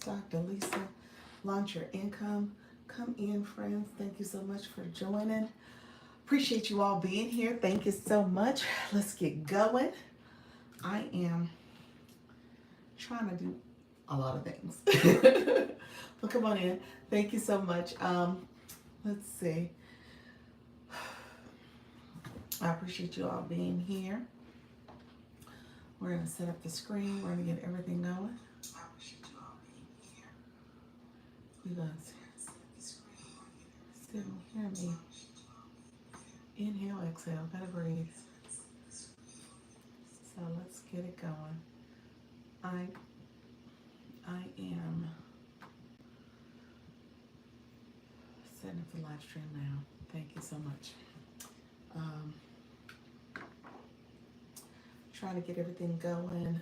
Dr. Lisa. Launch your income. Come in, friends. Thank you so much for joining. Appreciate you all being here. Thank you so much. Let's get going. I am trying to do a lot of things. But come on in. Thank you so much. Let's see. I appreciate you all being here. We're going to set up the screen. We're going to get everything going. You guys still hear me. Inhale, exhale. Gotta breathe. So let's get it going. I am setting up the live stream now. Thank you so much. Trying to get everything going.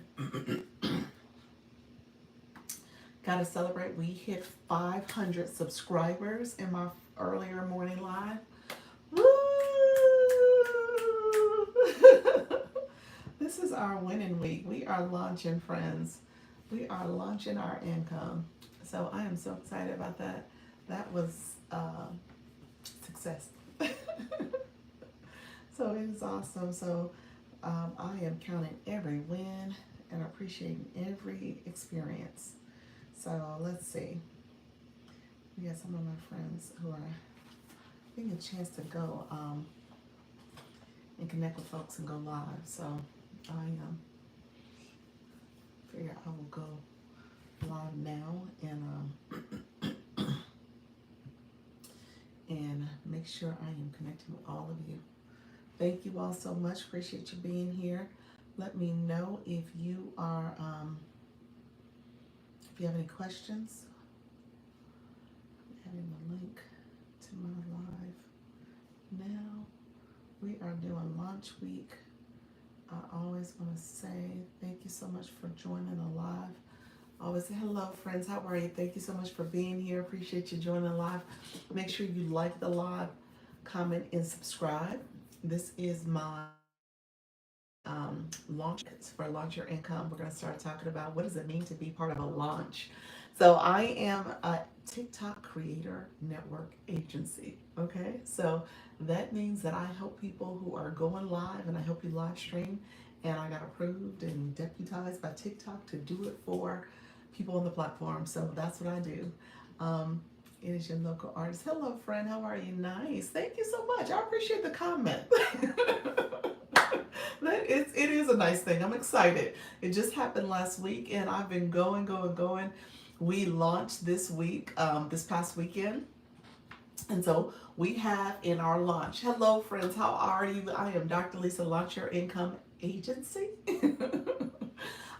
Gotta celebrate. We hit 500 subscribers in my earlier morning live. Woo! This is our winning week. We are launching, friends. We are launching our income. So I am so excited about that. That was success. So it is awesome. So I am counting every win and appreciating every experience. So let's see. We got some of my friends who are getting a chance to go and connect with folks and go live. So I figure I will go live now and make sure I am connecting with all of you. Thank you all so much. Appreciate you being here. Let me know if you are, if you have any questions. I'm adding the link to my live now. We are doing launch week. I always want to say thank you so much for joining the live. Always say hello, friends. How are you? Thank you so much for being here. Appreciate you joining the live. Make sure you like the live, comment, and subscribe. This is my launch for Launch Your Income. We're going to start talking about what does it mean to be part of a launch. So I am a TikTok creator network agency. Okay, so that means that I help people who are going live, and I help you live stream. And I got approved and deputized by TikTok to do it for people on the platform. So that's what I do. It is your local artist. Hello, friend. How are you? Nice. Thank you so much. I appreciate the comment. It is a nice thing. I'm excited. It just happened last week, and I've been going. We launched this week, this past weekend. And so we have in our launch. Hello, friends. How are you? I am Dr. Lisa, Launch Your Income Agency.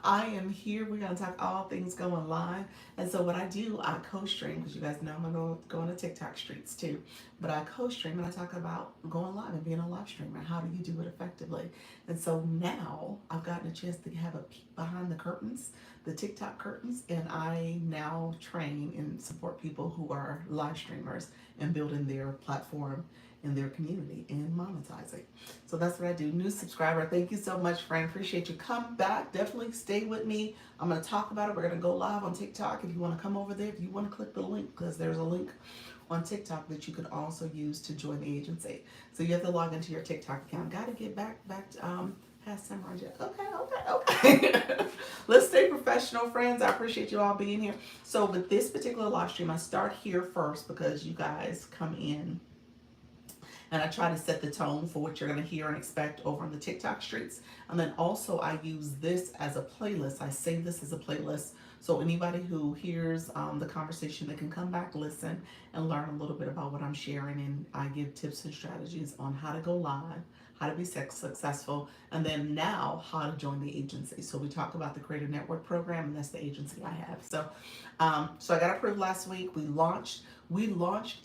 I am here. We're going to talk all things going live. And so what I do, I co-stream, because you guys know I'm going to go on the TikTok streets too. But I co-stream and I talk about going live and being a live streamer. How do you do it effectively? And so now I've gotten a chance to have a peek behind the curtains, the TikTok curtains, and I now train and support people who are live streamers and building their platform in their community and monetizing. So that's what I do. New subscriber, thank you so much, friend. Appreciate you. Come back. Definitely stay with me. I'm going to talk about it. We're going to go live on TikTok. If you want to come over there, if you want to click the link, because there's a link on TikTok that you can also use to join the agency. So you have to log into your TikTok account. Got to get back to past Samurai Jet. Okay. Let's stay professional, friends. I appreciate you all being here. So with this particular live stream, I start here first because you guys come in and I try to set the tone for what you're going to hear and expect over on the TikTok streets. And then also I use this as a playlist. I save this as a playlist. So anybody who hears the conversation, they can come back, listen, and learn a little bit about what I'm sharing. And I give tips and strategies on how to go live, how to be successful, and then now how to join the agency. So we talk about the Creator Network program, and that's the agency I have. So, so I got approved last week. We launched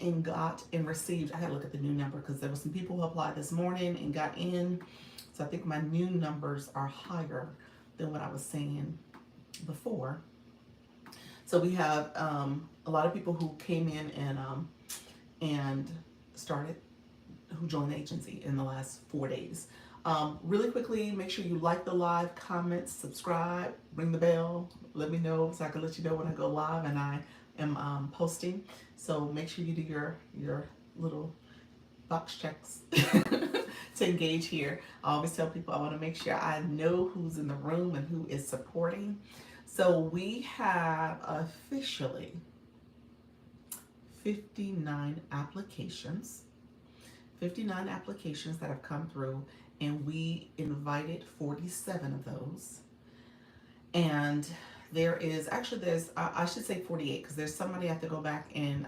and got and received. I had to look at the new number because there were some people who applied this morning and got in. So I think my new numbers are higher than what I was saying before. So we have a lot of people who came in and started, who joined the agency in the last 4 days. Really quickly, make sure you like the live, comment, subscribe, ring the bell, let me know so I can let you know when I go live and I am posting. So make sure you do your little box checks to engage here. I always tell people I want to make sure I know who's in the room and who is supporting. So we have officially 59 applications. 59 applications that have come through, and we invited 47 of those. And I should say 48 because there's somebody I have to go back and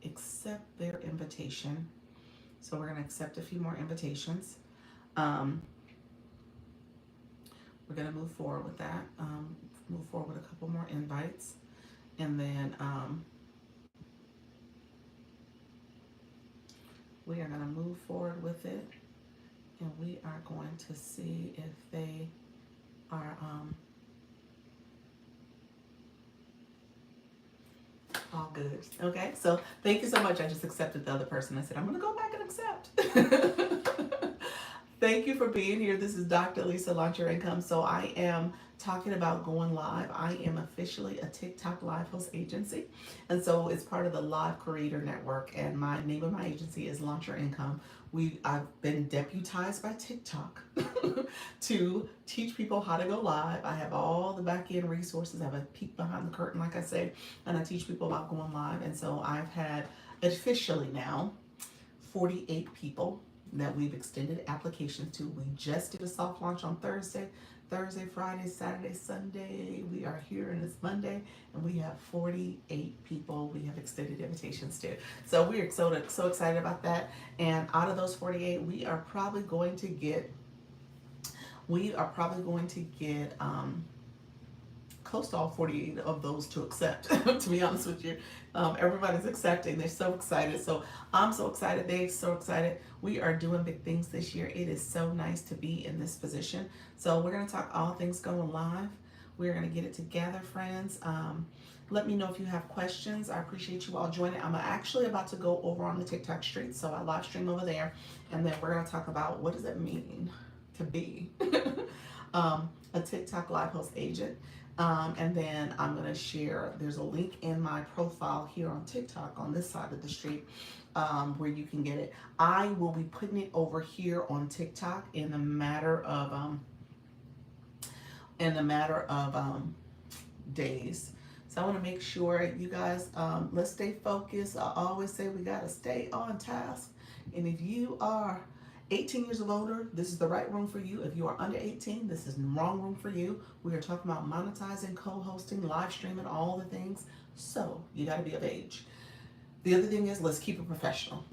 accept their invitation. So we're going to accept a few more invitations. Um, we're going to move forward with that. Move forward with a couple more invites. And then we are going to move forward with it. And we are going to see if they are all good. Okay, so thank you so much. I just accepted the other person. I said, I'm going to go back and accept. Thank you for being here. This is Dr. Lisa, Launch Your Income. So I am talking about going live. I am officially a TikTok live host agency. And so it's part of the Live Creator Network. And my name of my agency is Launch Your Income. I've been deputized by TikTok to teach people how to go live. I have all the back end resources. I have a peek behind the curtain, like I say, and I teach people about going live. And so I've had officially now 48 people that we've extended applications to. We just did a soft launch on Thursday, Friday, Saturday, Sunday. We are here and it's Monday, and we have 48 people we have extended invitations to. So we are so excited about that. And out of those 48, we are probably going to get close to all 48 of those to accept. To be honest with you, everybody's accepting. They're so excited. So I'm so excited. They're so excited. We are doing big things this year. It is so nice to be in this position. So we're going to talk all things going live. We're going to get it together, friends. Let me know if you have questions. I appreciate you all joining. I'm actually about to go over on the TikTok street, so I live stream over there, and then we're going to talk about what does it mean to be a TikTok live host agent. And then I'm going to share, there's a link in my profile here on TikTok on this side of the street where you can get it. I will be putting it over here on TikTok in a matter of days. So I want to make sure you guys, let's stay focused. I always say we got to stay on task. And if you are 18 years of older, this is the right room for you. If you are under 18, this is the wrong room for you. We are talking about monetizing, co-hosting, live streaming, all the things. So you got to be of age. The other thing is, let's keep it professional.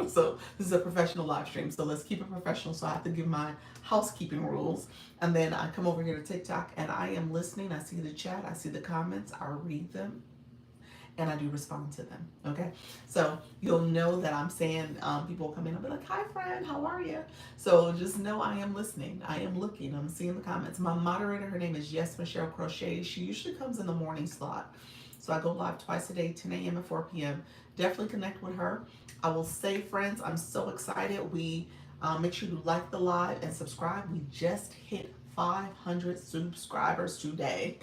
So this is a professional live stream, so let's keep it professional. So I have to give my housekeeping rules, and then I come over here to TikTok and I am listening. I see the chat, I see the comments, I read them, and I do respond to them. Okay, so you'll know that I'm saying, people come in, I'll be like, hi friend, how are you? So just know I am listening, I am looking, I'm seeing the comments. My moderator, her name is Yes Michelle Crochet. She usually comes in the morning slot. So I go live twice a day, 10 a.m. and 4 p.m. Definitely connect with her. I will say, friends, I'm so excited. We make sure you like the live and subscribe. We just hit 500 subscribers today.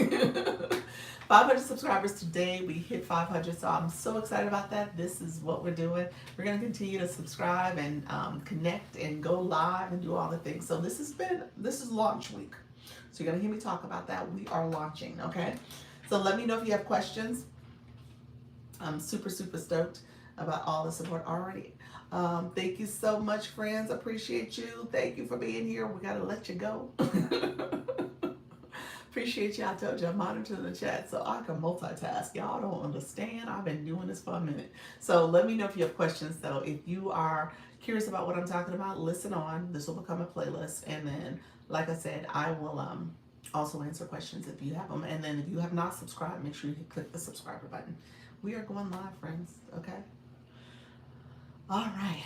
500 subscribers today. We hit 500, so I'm so excited about that. This is what we're doing. We're going to continue to subscribe and connect and go live and do all the things. So this is launch week. So you're going to hear me talk about that. We are launching, okay? So let me know if you have questions. I'm super stoked about all the support already. Thank you so much, friends. Appreciate you. Thank you for being here. We got to let you go. Appreciate you. I told you I'm monitoring the chat so I can multitask. Y'all don't understand. I've been doing this for a minute. So let me know if you have questions, though. If you are curious about what I'm talking about, listen on. This will become a playlist. And then, like I said, I will also answer questions if you have them. And then if you have not subscribed, make sure you click the subscriber button. We are going live, friends. Okay? All right.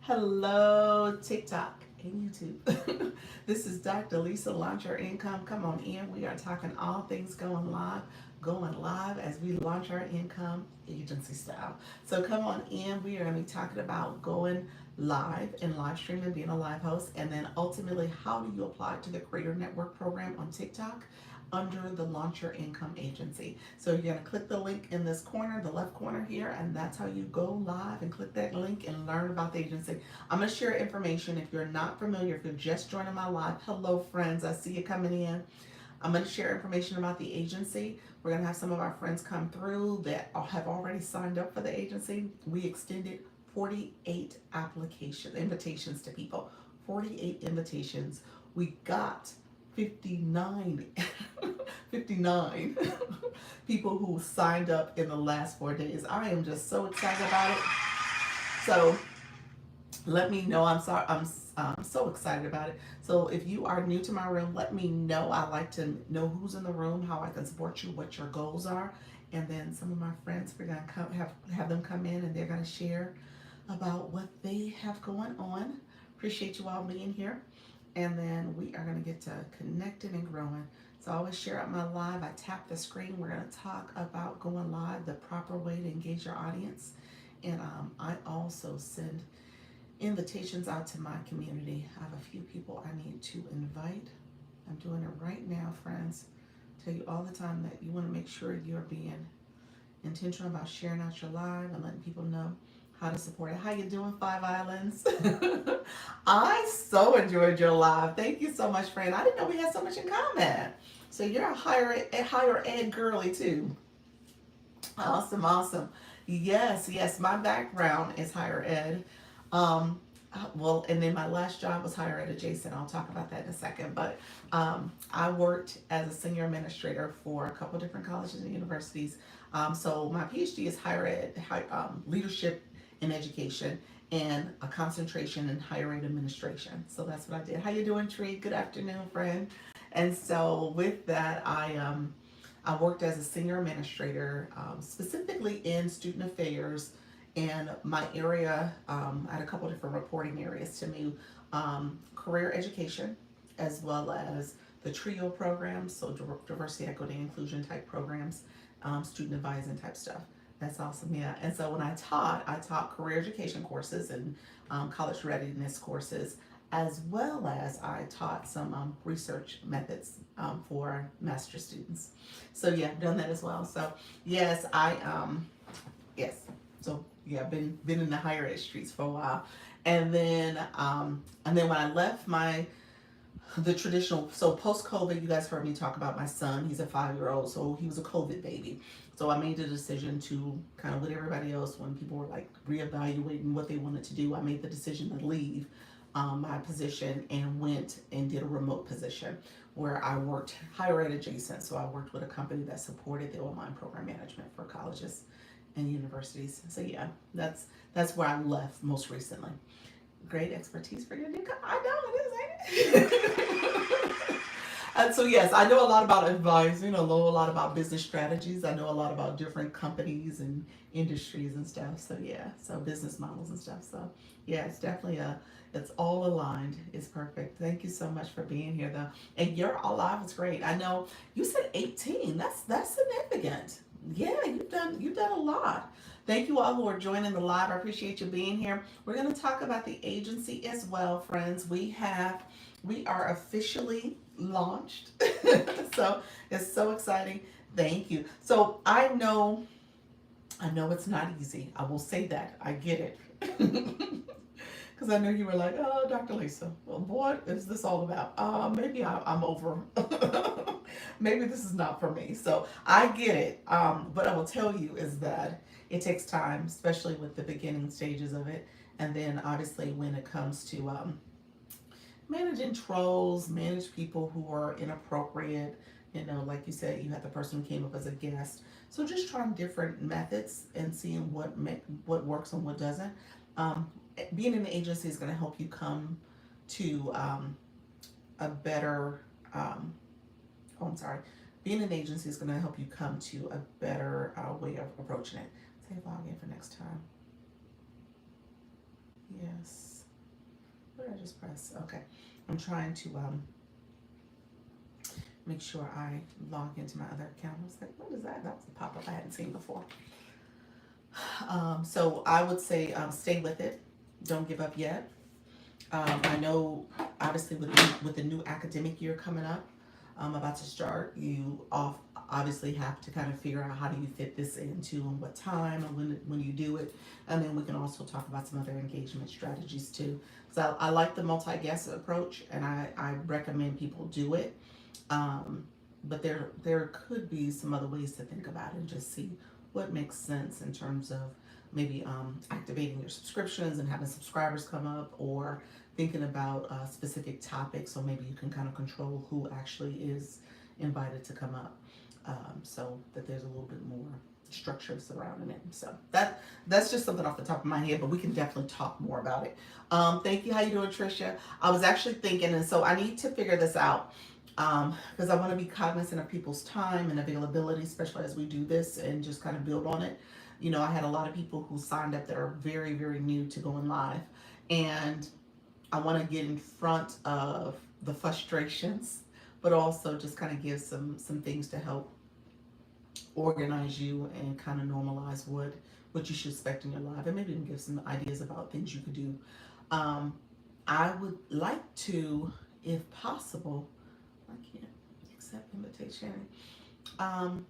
Hello, TikTok. and YouTube. This is Dr. Lisa, Launch Your Income. Come on in. We are talking all things going live as we launch our income agency style. So come on in. We are going to be talking about going live and live streaming, being a live host, and then ultimately how do you apply it to the Creator Network program on TikTok under the Launch Your Income Agency. So you're going to click the link in this corner, the left corner here, and that's how you go live and click that link and learn about the agency. I'm going to share information if you're not familiar, if you're just joining my live. Hello, friends. I see you coming in. I'm going to share information about the agency. We're going to have some of our friends come through that have already signed up for the agency. We extended 48 invitations to people. 48 invitations. We got 59 people who signed up in the last 4 days. I am just so excited about it. So let me know. I'm so excited about it. So if you are new to my room, let me know. I like to know who's in the room, how I can support you, what your goals are. And then some of my friends, we're going to have them come in and they're going to share about what they have going on. Appreciate you all being here. And then we are going to get to connecting and growing. So I always share out my live. I tap the screen. We're going to talk about going live, the proper way to engage your audience. And I also send invitations out to my community. I have a few people I need to invite. I'm doing it right now, friends. I tell you all the time that you want to make sure you're being intentional about sharing out your live and letting people know how to support it. How you doing, Five Islands? I so enjoyed your live. Thank you so much, friend. I didn't know we had so much in common. So you're a higher ed girly too. Awesome, awesome. Yes. My background is higher ed. Well, and then my last job was higher ed adjacent. I'll talk about that in a second. But I worked as a senior administrator for a couple different colleges and universities. So my PhD is higher ed, leadership in education, and a concentration in higher ed administration. So that's what I did. How you doing, Tree? Good afternoon, friend. And so with that, I worked as a senior administrator, specifically in student affairs. And my area, I had a couple different reporting areas to me, career education, as well as the TRIO programs, so diversity, equity, inclusion type programs, student advising type stuff. That's awesome, yeah. And so when I taught career education courses and college readiness courses, as well as I taught some research methods for master's students. So yeah, I've done that as well. So yes, yes. So yeah, I've been in the higher ed streets for a while, and then when I left the traditional, so post COVID, you guys heard me talk about my son. He's a 5-year-old, so he was a COVID baby. So I made the decision to kind of with everybody else when people were like reevaluating what they wanted to do. I made the decision to leave my position and went and did a remote position where I worked higher ed adjacent. So I worked with a company that supported the online program management for colleges and universities. So yeah, that's where I left most recently. Great expertise for your new I know it is, ain't it? And so yes, I know a lot about advising, I know a lot about business strategies, I know a lot about different companies and industries and stuff. So yeah, so business models and stuff. So yeah, it's definitely it's all aligned. It's perfect. Thank you so much for being here though. And your live is great. I know you said 18. That's significant. Yeah, you've done a lot. Thank you all who are joining the live. I appreciate you being here. We're going to talk about the agency as well, friends. We are officially launched. So it's so exciting. Thank you. So I know it's not easy. I will say that. I get it. Because I know you were like, oh, Dr. Lisa, well, what is this all about? Maybe I'm over. Maybe this is not for me. So I get it. But I will tell you is that it takes time, especially with the beginning stages of it. And then obviously when it comes to managing trolls, manage people who are inappropriate, like you said, you had the person who came up as a guest. So just trying different methods and seeing what works and what doesn't. Being in the agency is going to help you come to a better, being an agency is going to help you come to a better way of approaching it. Say log in for next time. Yes. What did I just press? Okay. I'm trying to make sure I log into my other account. I was like, what is that? That was a pop-up I hadn't seen before. So I would say stay with it. Don't give up yet. I know, obviously, with the new academic year coming up, about to start, obviously have to kind of figure out how do you fit this into and what time and when you do it. And then we can also talk about some other engagement strategies too. So I like the multi-guest approach, and I recommend people do it. But there could be some other ways to think about it and just see what makes sense in terms of maybe activating your subscriptions and having subscribers come up, or thinking about specific topics, so maybe you can kind of control who actually is invited to come up, so that there's a little bit more structure surrounding it. So that's just something off the top of my head, but we can definitely talk more about it. Thank you. How you doing, Tricia? I was actually thinking, and so I need to figure this out, because I want to be cognizant of people's time and availability, especially as we do this and just kind of build on it. You know, I had a lot of people who signed up that are very, very new to going live, and I want to get in front of the frustrations, but also just kind of give some things to help organize you and kind of normalize what you should expect in your life, and maybe even give some ideas about things you could do. Um, I would like to, if possible, I can't accept invitation. Um,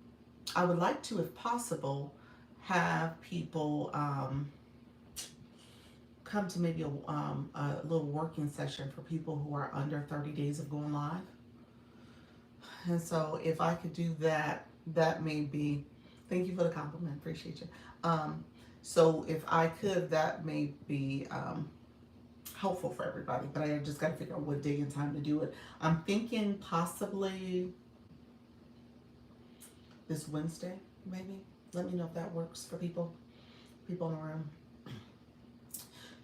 I would like to, if possible, have people come to maybe a little working session for people who are under 30 days of going live. And so if I could do that, that may be, thank you for the compliment, appreciate you. So if I could, that may be helpful for everybody, but I just got to figure out what day and time to do it. I'm thinking possibly this Wednesday, maybe. Let me know if that works for people in the room.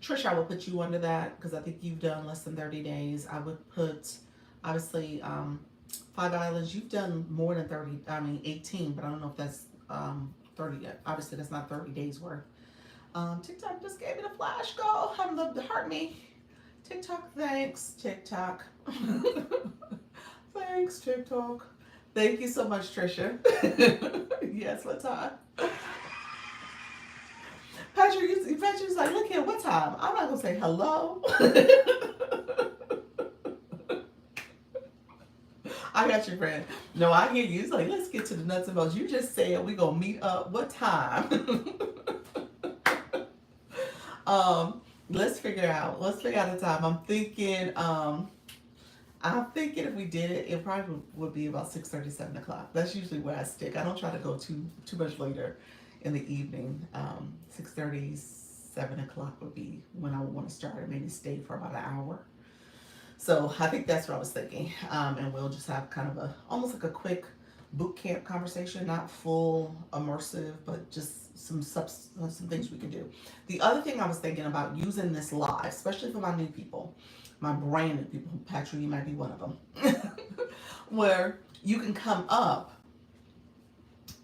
Trish, I will put you under that because I think you've done less than 30 days. I would put, obviously, Five Islands, you've done more than 30, 18, but I don't know if that's 30 yet. Obviously, that's not 30 days worth. TikTok just gave me the flash go. I'd love to heart me. TikTok, thanks, TikTok. Thanks, TikTok. Thank you so much, Trisha. Yes, what time? Patrick's like, look here, what time? I'm not gonna say hello. I got you, friend. No, I hear you. It's like, let's get to the nuts and bolts. You just said we gonna meet up. What time? Let's figure out a time. I'm thinking if we did it, it probably would be about 6:30, 7 o'clock. That's usually where I stick. I don't try to go too much later in the evening. 6:30, 7 o'clock would be when I would want to start, and maybe stay for about an hour. So I think that's what I was thinking. And we'll just have kind of almost like a quick boot camp conversation, not full immersive, but just some things we can do. The other thing I was thinking about using this live, especially for my new people, my brand new people, Patrick, you might be one of them, where you can come up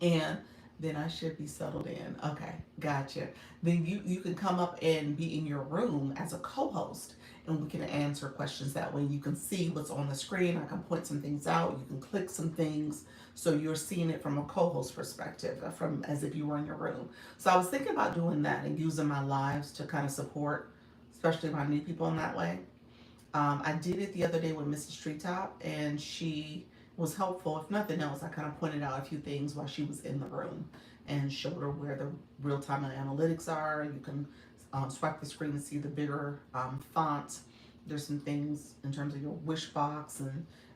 and then I should be settled in. Okay, gotcha. Then you can come up and be in your room as a co-host, and we can answer questions that way. You can see what's on the screen. I can point some things out. You can click some things, so you're seeing it from a co-host perspective, from as if you were in your room. So I was thinking about doing that and using my lives to kind of support, especially my new people in that way. I did it the other day with Mrs. Treetop, and she was helpful. If nothing else, I kind of pointed out a few things while she was in the room and showed her where the real-time analytics are. You can swipe the screen to see the bigger font. There's some things in terms of your wish box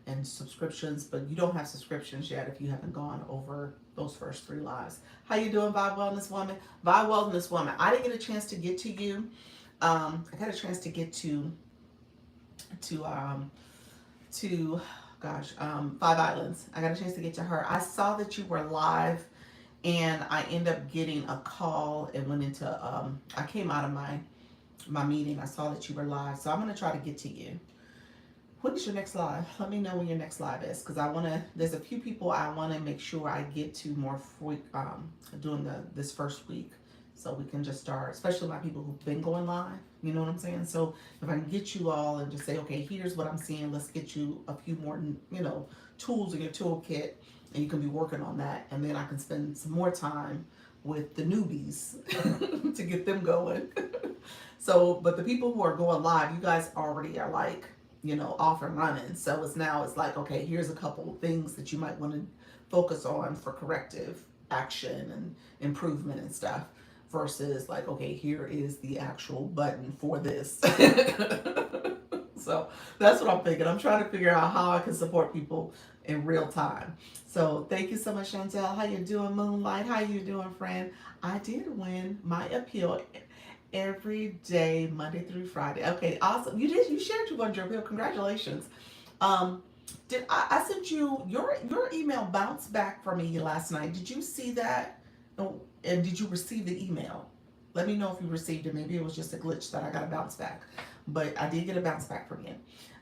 and subscriptions, but you don't have subscriptions yet if you haven't gone over those first 3 lives. How you doing, Vibe Wellness Woman? Vibe Wellness Woman, I didn't get a chance to get to you. I got a chance to get to Five Islands. I got a chance to get to her. I saw that you were live, and I ended up getting a call and went into I came out of my meeting. I saw that you were live, so I'm gonna try to get to you. When is your next live? Let me know when your next live is, because there's a few people I want to make sure I get to more during this first week. so we can just start, especially my people who've been going live. You know what I'm saying? So if I can get you all and just say, okay, here's what I'm seeing. Let's get you a few more, tools in your toolkit, and you can be working on that. And then I can spend some more time with the newbies to get them going. So, but the people who are going live, you guys already are like, off and running. So it's like, okay, here's a couple of things that you might want to focus on for corrective action and improvement and stuff, versus like, okay, here is the actual button for this. So that's what I'm thinking. I'm trying to figure out how I can support people in real time. So thank you so much, Chantel. How you doing, Moonlight? How you doing, friend? I did win my appeal every day, Monday through Friday. Okay, awesome. You did. You shared your one, your appeal. Congratulations. Um, did I sent you your email bounced back for me last night? Did you see that? Oh, and did you receive the email? Let me know if you received it. Maybe it was just a glitch that I got a bounce back, but I did get a bounce back from you.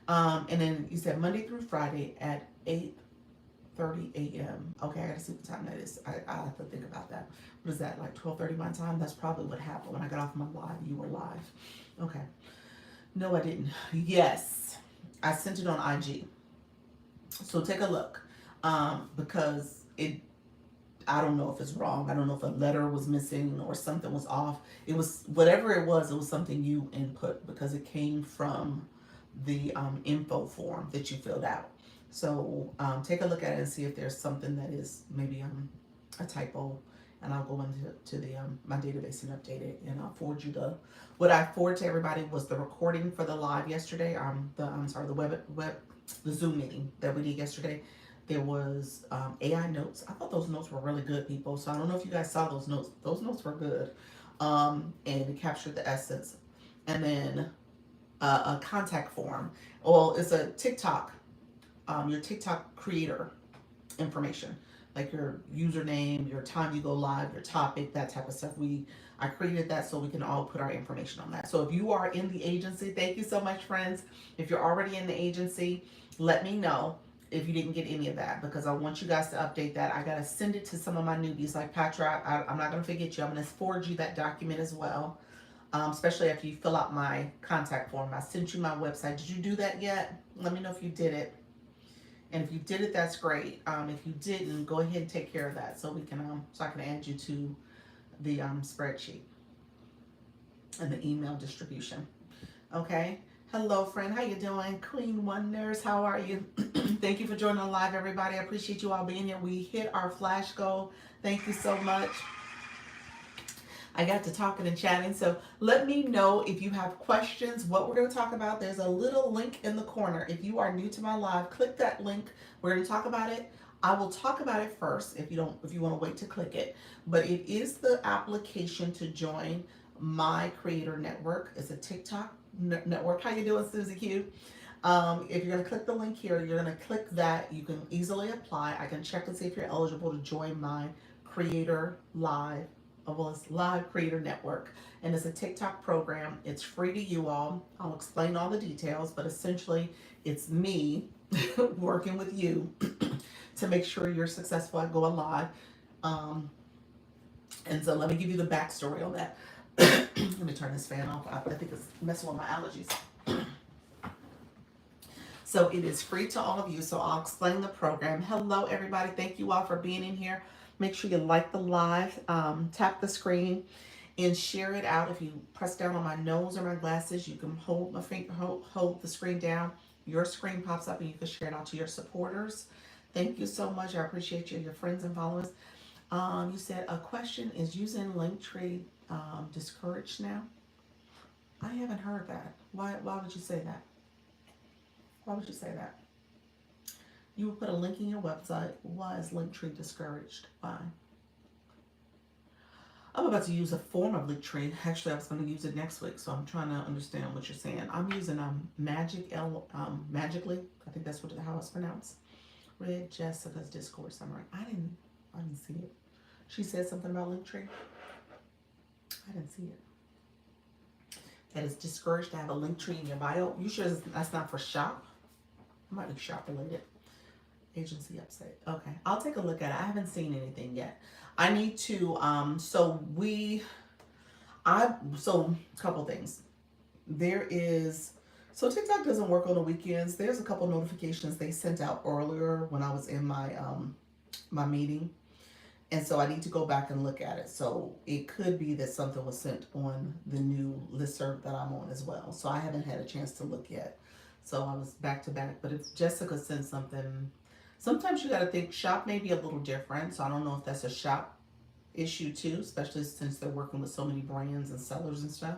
And then you said Monday through Friday at 8:30 a.m. Okay, I gotta see what time that is. I have to think about that. What is that, like 12:30 my time? That's probably what happened when I got off my live. You were live. Okay. No, I didn't. Yes, I sent it on IG. So take a look, because I don't know if it's wrong. I don't know if a letter was missing or something was off. It was whatever it was something you input, because it came from the info form that you filled out. So take a look at it and see if there's something that is maybe a typo, and I'll go into the my database and update it, and I'll forward you what I forwarded to everybody was the recording for the live yesterday. The Zoom meeting that we did yesterday. There was AI notes. I thought those notes were really good, people. So I don't know if you guys saw those notes. Those notes were good, and it captured the essence. And then a contact form. Well, it's a TikTok, your TikTok creator information, like your username, your time you go live, your topic, that type of stuff. I created that so we can all put our information on that. So if you are in the agency, thank you so much, friends. If you're already in the agency, let me know if you didn't get any of that, because I want you guys to update that. I gotta send it to some of my newbies, like Patra. I'm not gonna forget you. I'm gonna forward you that document as well, especially after you fill out my contact form. I sent you my website. Did you do that yet? Let me know if you did it. And if you did it, that's great. If you didn't, go ahead and take care of that so we can so I can add you to the spreadsheet and the email distribution. Okay. Hello, friend. How you doing? Queen Wonders, how are you? Thank you for joining the live, everybody. I appreciate you all being here. We hit our flash goal. Thank you so much. I got to talking and chatting. So let me know if you have questions, what we're going to talk about. There's a little link in the corner. If you are new to my live, click that link. We're going to talk about it. I will talk about it first if you want to wait to click it. But it is the application to join my creator network. It's a TikTok network. How you doing, Susie Q? If you're going to click the link here, you're going to click that. You can easily apply. I can check and see if you're eligible to join my creator live. Well, it's Live Creator Network, and it's a TikTok program. It's free to you all. I'll explain all the details, but essentially it's me working with you to make sure you're successful at going live. And so let me give you the backstory on that. Let me turn this fan off. I think it's messing with my allergies. So it is free to all of you. So I'll explain the program. Hello, everybody. Thank you all for being in here. Make sure you like the live, tap the screen, and share it out. If you press down on my nose or my glasses, you can hold my finger, hold the screen down. Your screen pops up, and you can share it out to your supporters. Thank you so much. I appreciate you, your friends and followers. You said a question: is using Linktree discouraged now? I haven't heard that. Why would you say that? Why would you say that? You would put a link in your website. Why is Linktree discouraged? Why? I'm about to use a form of Linktree. Actually, I was going to use it next week, so I'm trying to understand what you're saying. I'm using Magically. I think that's how it's pronounced. Read Jessica's Discord summary. I didn't see it. She said something about Linktree. I didn't see it. That is discouraged to have a Linktree in your bio. You sure that's not for shop? It might be shop related. Agency upstate. Okay, I'll take a look at it. I haven't seen anything yet. I need to. So we So a couple things. There is so TikTok doesn't work on the weekends. There's a couple notifications they sent out earlier when I was in my meeting, and so I need to go back and look at it. So it could be that something was sent on the new listserv that I'm on as well. So I haven't had a chance to look yet. So I was back to back. But if Jessica sends something, sometimes you got to think shop may be a little different. So I don't know if that's a shop issue too, especially since they're working with so many brands and sellers and stuff.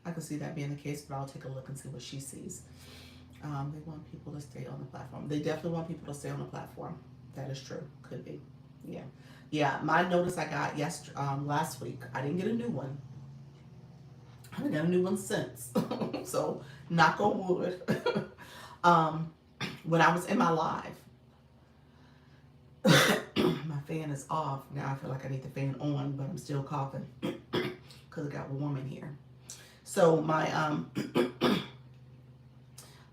I could see that being the case, but I'll take a look and see what she sees. They want people to stay on the platform. They definitely want people to stay on the platform. That is true. Could be. Yeah. Yeah. My notice I got last week. I didn't get a new one. I haven't got a new one since. So knock on wood. um, when I was in my live, my fan is off. Now I feel like I need the fan on, but I'm still coughing because it got warm in here. So my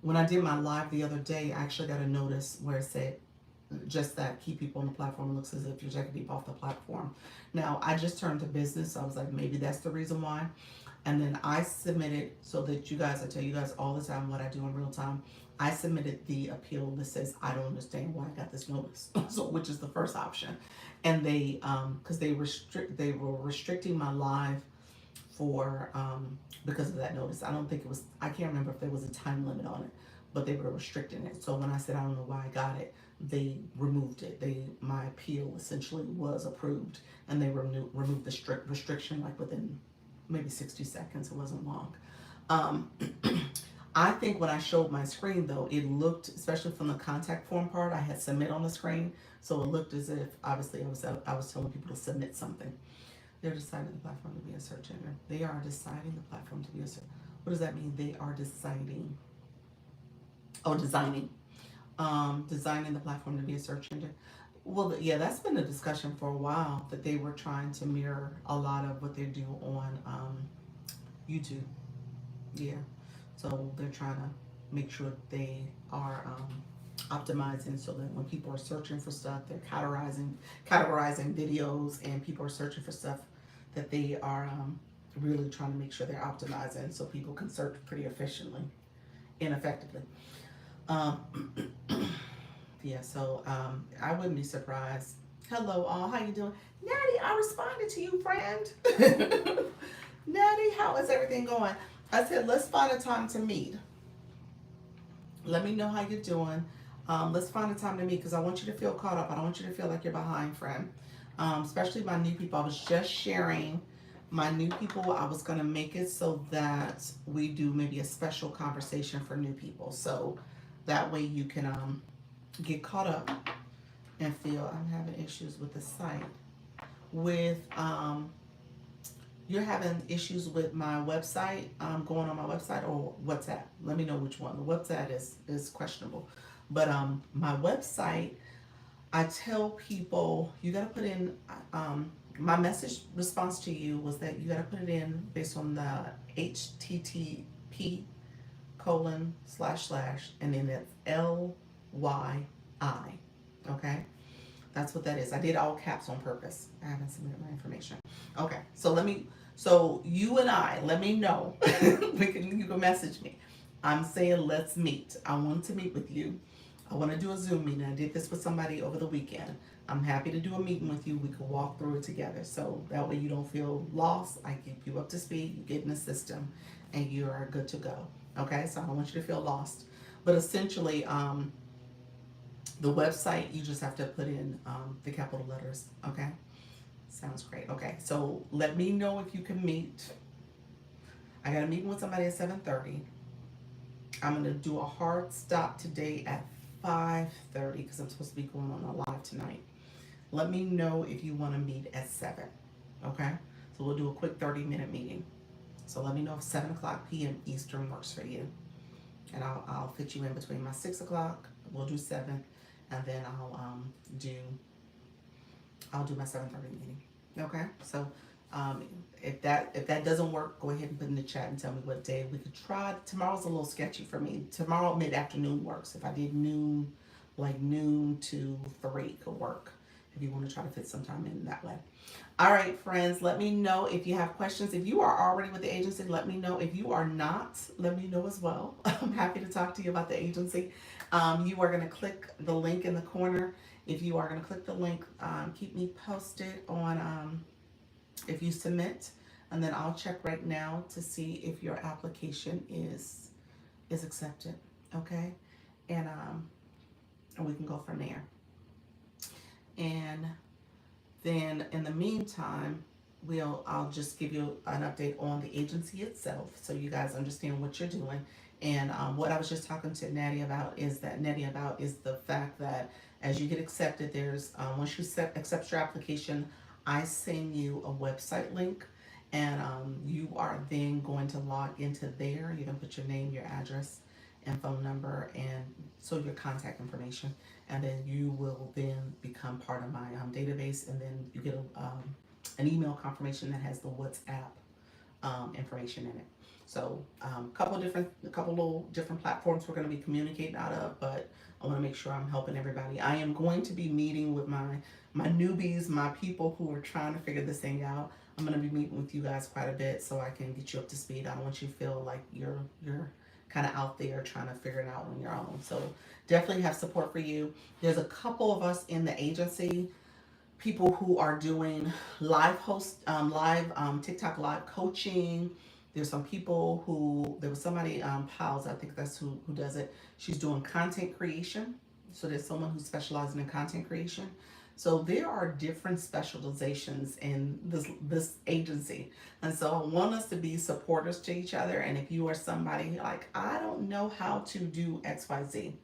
when I did my live the other day, I actually got a notice where it said just that keep people on the platform. It looks as if you're taking people off the platform. Now I just turned to business, so I was like, maybe that's the reason why. And then I submitted so that you guys, I tell you guys all the time what I do in real time. I submitted the appeal that says I don't understand why I got this notice, so which is the first option. And they, because they were restricting my live for because of that notice. I don't think it was. I can't remember if there was a time limit on it, but they were restricting it. So when I said I don't know why I got it, they removed it. My appeal essentially was approved, and they removed the strict restriction like within maybe 60 seconds. It wasn't long. Um, I think when I showed my screen though, it looked, especially from the contact form part, I had submit on the screen, so it looked as if obviously I was telling people to submit something. They're deciding the platform to be a search engine. They are deciding the platform to be a search. What does that mean? They are deciding. Oh, designing. Designing the platform to be a search engine. Well, yeah, that's been a discussion for a while that they were trying to mirror a lot of what they do on YouTube. Yeah. So they're trying to make sure they are optimizing so that when people are searching for stuff, they're categorizing videos, and people are searching for stuff that they are really trying to make sure they're optimizing so people can search pretty efficiently and effectively. Um, yeah, so I wouldn't be surprised. Hello, all. How you doing, Natty? I responded to you, friend. Natty, how is everything going? I said, let's find a time to meet. Let me know how you're doing. Let's find a time to meet because I want you to feel caught up. I don't want you to feel like you're behind, friend. Especially my new people. I was just sharing my new people. I was going to make it so that we do maybe a special conversation for new people. So that way you can get caught up and feel I'm having issues with the site. With you're having issues with my website, going on my website or WhatsApp. Let me know which one. The WhatsApp is questionable. But my website, I tell people you got to put in. My message response to you was that you got to put it in based on the HTTP colon slash slash and then it's LYI. Okay, that's what that is. I did all caps on purpose. I haven't submitted my information. Okay, so you and I, let me know. You can message me. I'm saying let's meet. I want to meet with you. I want to do a Zoom meeting. I did this with somebody over the weekend. I'm happy to do a meeting with you. We can walk through it together. So that way you don't feel lost. I keep you up to speed. You get in the system and you are good to go. Okay, so I don't want you to feel lost. But essentially, the website, you just have to put in the capital letters. Okay, sounds great. Okay, so let me know if you can meet. I got a meeting with somebody at 7:30. I'm gonna do a hard stop today at 5:30 because I'm supposed to be going on a live tonight. Let me know if you want to meet at 7. Okay, so we'll do a quick 30-minute meeting. So let me know if 7 o'clock p.m. Eastern works for you, and I'll fit you in between my 6 o'clock. We'll do 7, and then I'll do my 7:30 meeting. Okay, so if that doesn't work, go ahead and put in the chat and tell me what day we could try. Tomorrow's a little sketchy for me. Tomorrow mid afternoon works. If I did noon, like noon to 3 could work. if you want to try to fit some time in that way. All right, friends, let me know if you have questions. If you are already with the agency, let me know. If you are not, let me know as well. I'm happy to talk to you about the agency. You are going to click the link in the corner. If you are going to click the link, keep me posted on if you submit, and then I'll check right now to see if your application is accepted. Okay, and and we can go from there. And then in the meantime, I'll just give you an update on the agency itself so you guys understand what you're doing. And what I was just talking to Nettie about is the fact that as you get accepted, there's once you accept your application, I send you a website link, and you are then going to log into there. You can put your name, your address, and phone number, and so your contact information, and then you will then become part of my database, and then you get an email confirmation that has the WhatsApp information in it. So a couple little different platforms we're going to be communicating out of, but I want to make sure I'm helping everybody. I am going to be meeting with my newbies, my people who are trying to figure this thing out. I'm going to be meeting with you guys quite a bit so I can get you up to speed. I don't want you to feel like you're kind of out there trying to figure it out on your own. So definitely have support for you. There's a couple of us in the agency, people who are doing TikTok live coaching. There's some people there was somebody, Pals, I think that's who does it. She's doing content creation. So there's someone who's specializing in content creation. So there are different specializations in this agency. And so I want us to be supporters to each other. And if you are somebody like, I don't know how to do XYZ,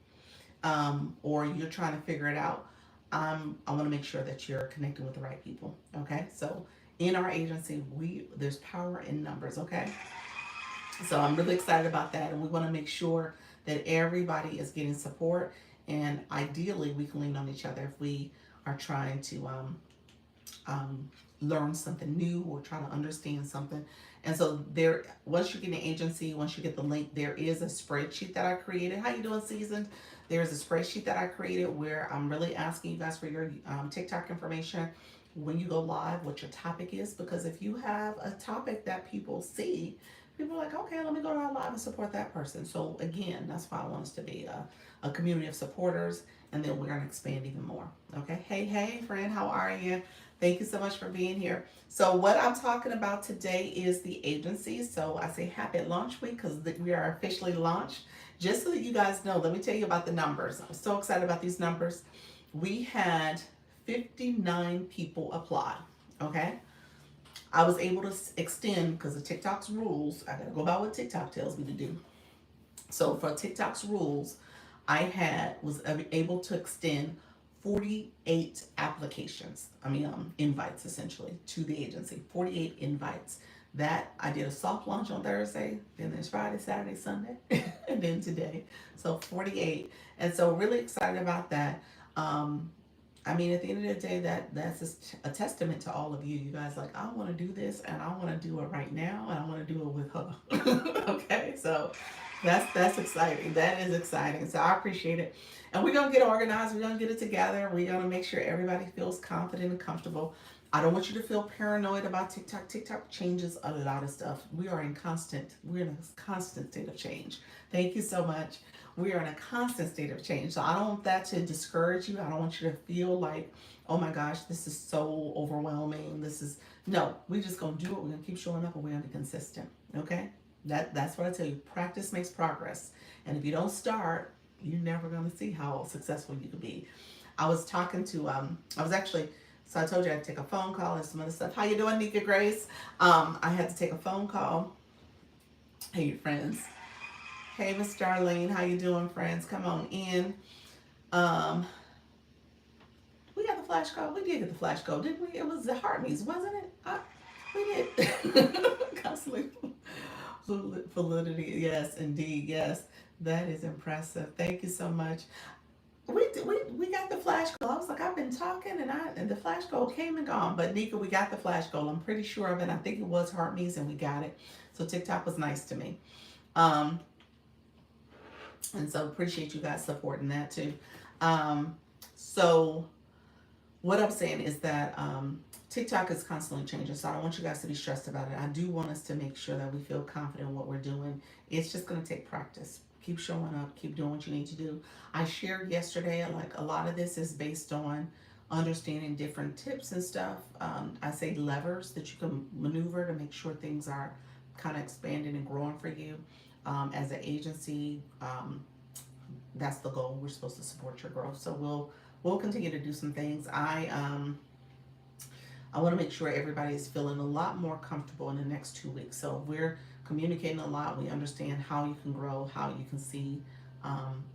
or you're trying to figure it out, I want to make sure that you're connecting with the right people. Okay. So in our agency, there's power in numbers. Okay. So I'm really excited about that. And we want to make sure that everybody is getting support. And ideally, we can lean on each other if we are trying to learn something new or try to understand something. And so once you get an agency, once you get the link, there is a spreadsheet that I created. How you doing, Seasoned? There's a spreadsheet that I created where I'm really asking you guys for your TikTok information when you go live, what your topic is. Because if you have a topic that people see, people are like, okay, let me go to live and support that person. So again, that's why I want us to be a community of supporters, and then we're going to expand even more. Okay. Hey, friend, how are you? Thank you so much for being here. So what I'm talking about today is the agency. So I say happy launch week because we are officially launched. Just so that you guys know, let me tell you about the numbers. I'm so excited about these numbers. We had 59 people apply. Okay. I was able to extend because of TikTok's rules. I got to go by what TikTok tells me to do. So for TikTok's rules, I was able to extend 48 applications. Invites essentially to the agency. 48 invites. That I did a soft launch on Thursday. Then there's Friday, Saturday, Sunday, and then today. So 48, and so really excited about that. At the end of the day, that's just a testament to all of you. You guys like, I want to do this, and I want to do it right now, and I want to do it with her. Okay, so that's exciting. That is exciting. So I appreciate it. And we're gonna get organized. We're gonna get it together. We're gonna make sure everybody feels confident and comfortable. I don't want you to feel paranoid about TikTok. TikTok changes a lot of stuff. We're in a constant state of change. Thank you so much. We are in a constant state of change. So I don't want that to discourage you. I don't want you to feel like, oh my gosh, this is so overwhelming. No, we're just gonna do it. We're gonna keep showing up, and we're gonna be consistent. Okay? That's what I tell you. Practice makes progress. And if you don't start, you're never gonna see how successful you can be. I was talking to so I told you I had to take a phone call and some other stuff. How you doing, Nika Grace? I had to take a phone call. Hey, friends. Hey, Miss Darlene. How you doing, friends? Come on in. We got the flash code. We did get the flash code, didn't we? It was the Hartmeys, wasn't it? We did. Constantly. Validity. Yes, indeed. Yes. That is impressive. Thank you so much. We got the flash goal. I was like, I've been talking, and the flash goal came and gone. But Nika, we got the flash goal. I'm pretty sure of it. I think it was Heartme's, and we got it. So TikTok was nice to me. And so appreciate you guys supporting that too. So what I'm saying is that TikTok is constantly changing, so I don't want you guys to be stressed about it. I do want us to make sure that we feel confident in what we're doing. It's just going to take practice. Keep showing up, keep doing what you need to do. I shared yesterday, like a lot of this is based on understanding different tips and stuff. I say levers that you can maneuver to make sure things are kind of expanding and growing for you. As an agency, that's the goal. We're supposed to support your growth. So we'll continue to do some things. I want to make sure everybody is feeling a lot more comfortable in the next 2 weeks. So we're communicating a lot. We understand how you can grow, how you can see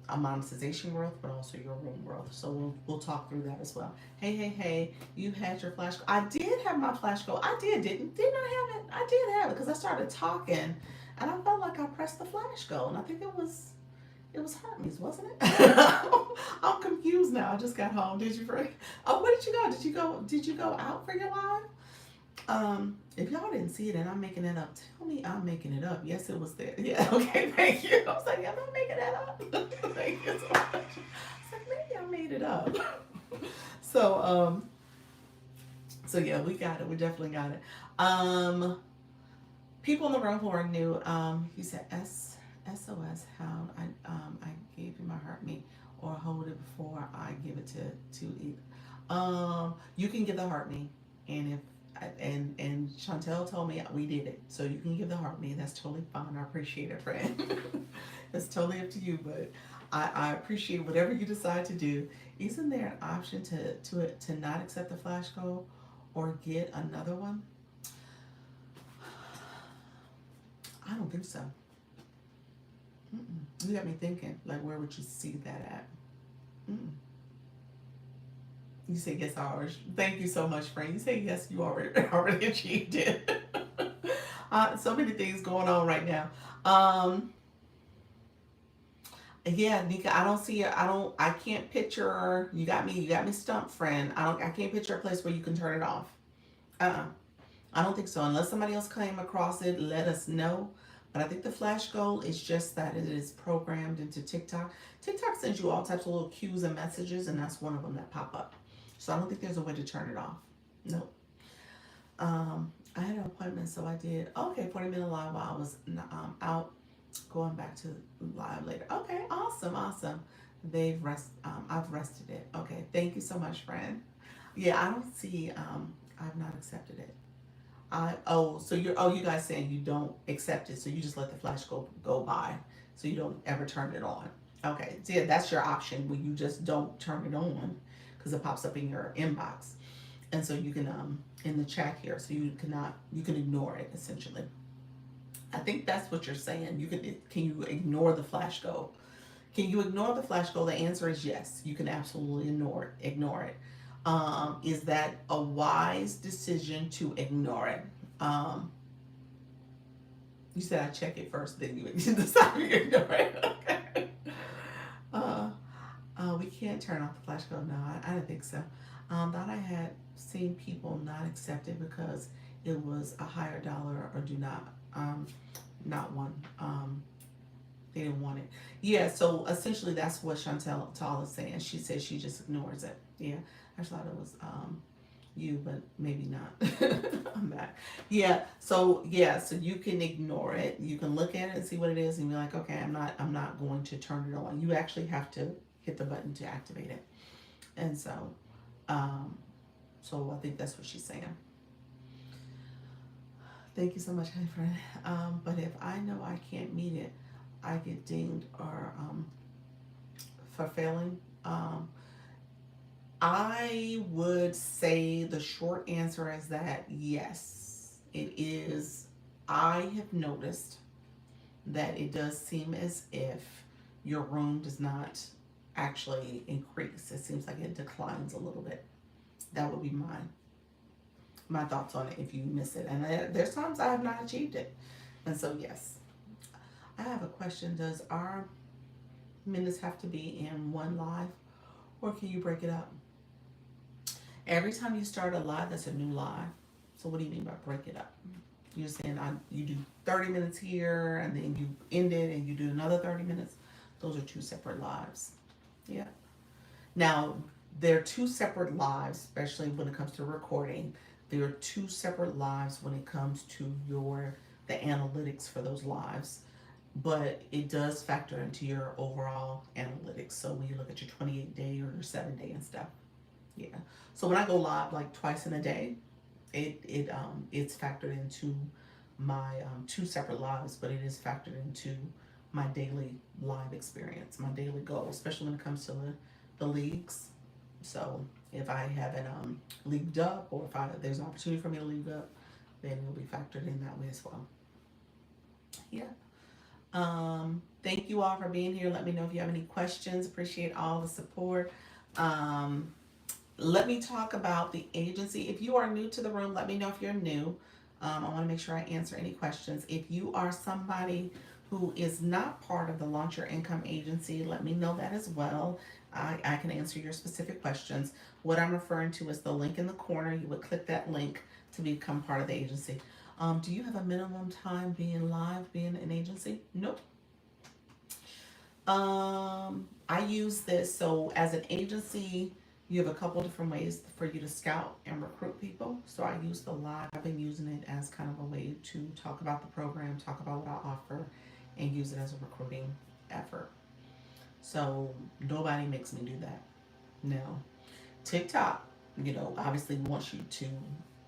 a monetization growth, but also your room growth. So we'll talk through that as well. Hey, you had your flash. I did have my flash go. I didn't I have it? I did have it because I started talking, and I felt like I pressed the flash go, and I think it was Hermes, wasn't it? I'm confused now. I just got home. Did you break? Oh, where did you go? Did you go out for your live? If y'all didn't see it and I'm making it up, tell me I'm making it up. Yes, it was there. Yeah, okay, thank you. I was like, yeah, I'm making that up. Thank you so much. I was like, maybe I made it up. So, so yeah, we got it. We definitely got it. People in the room who are new, you said SOS hound. I gave you my heart me or hold it before I give it to either. You can give the heart me, and if and Chantel told me we did it, so you can give the heart me. That's totally fine. I appreciate it, friend. It's totally up to you, but I appreciate whatever you decide to do. Isn't there an option to not accept the flash goal or get another one? I don't think so. Mm-mm. You got me thinking. Like, where would you see that at? Mm-mm. You say yes, I already. Thank you so much, friend. You say yes, you already already achieved it. So many things going on right now. Um, yeah, Nika, I don't see it. I can't picture. You got me stumped, friend. I can't picture a place where you can turn it off. Uh-uh. I don't think so. Unless somebody else came across it, let us know. But I think the flash goal is just that it is programmed into TikTok. TikTok sends you all types of little cues and messages, and that's one of them that pop up. So I don't think there's a way to turn it off. Nope. I had an appointment, so I did. Okay, 40-minute live while I was out. Going back to live later. Okay, awesome, awesome. I've rested it. Okay, thank you so much, friend. Yeah, I don't see. I've not accepted it. You guys saying you don't accept it, so you just let the flash go by, so you don't ever turn it on. Okay, so yeah, that's your option where you just don't turn it on because it pops up in your inbox, and so you can in the chat here, so you can ignore it essentially. I think that's what you're saying. Can you ignore the flash go? Can you ignore the flash goal? The answer is yes. You can absolutely ignore it. Is that a wise decision to ignore it? Um, you said I check it first, then you decide to ignore it. Okay. Uh, we can't turn off the flash goal. No, I didn't think so. Thought I had seen people not accept it because it was a higher dollar or do not one. They didn't want it. Yeah, so essentially that's what Chantel Tall is saying. She says she just ignores it. Yeah, I just thought it was you, but maybe not. I'm back. So you can ignore it. You can look at it and see what it is and be like, okay, I'm not going to turn it on. You actually have to hit the button to activate it. And um, so I think that's what she's saying. Thank you so much, honey friend. But if I know I can't meet it, I get dinged or for failing. I would say the short answer is that yes, it is. I have noticed that it does seem as if your room does not actually increase. It seems like it declines a little bit. That would be my thoughts on it if you miss it. And there's times I have not achieved it. And so yes. I have a question. Does our minutes have to be in one live or can you break it up? Every time you start a live, that's a new live. So what do you mean by break it up? You're saying you do 30 minutes here and then you end it and you do another 30 minutes. Those are two separate lives. Yeah. Now, They're two separate lives, especially when it comes to recording. There are two separate lives when it comes to the analytics for those lives, but it does factor into your overall analytics. So when you look at your 28-day or your 7-day and stuff, yeah. So when I go live like twice in a day, it's factored into my two separate lives, but it is factored into my daily live experience, my daily goal, especially when it comes to the leagues. So if I haven't leagued up, or if there's an opportunity for me to league up, then it'll be factored in that way as well. Yeah. Thank you all for being here. Let me know if you have any questions. Appreciate all the support. Um, Let me talk about the agency. If you are new to the room, let me know if you're new. I want to make sure I answer any questions. If you are somebody who is not part of the Launch Your Income agency, let me know that as well. I can answer your specific questions. What I'm referring to is the link in the corner. You would click that link to become part of the agency. Do you have a minimum time being live, being an agency? Nope. I use this so as an agency, you have a couple different ways for you to scout and recruit people. So I use the live. I've been using it as kind of a way to talk about the program, talk about what I offer, and use it as a recruiting effort. So nobody makes me do that. No. TikTok, obviously wants you to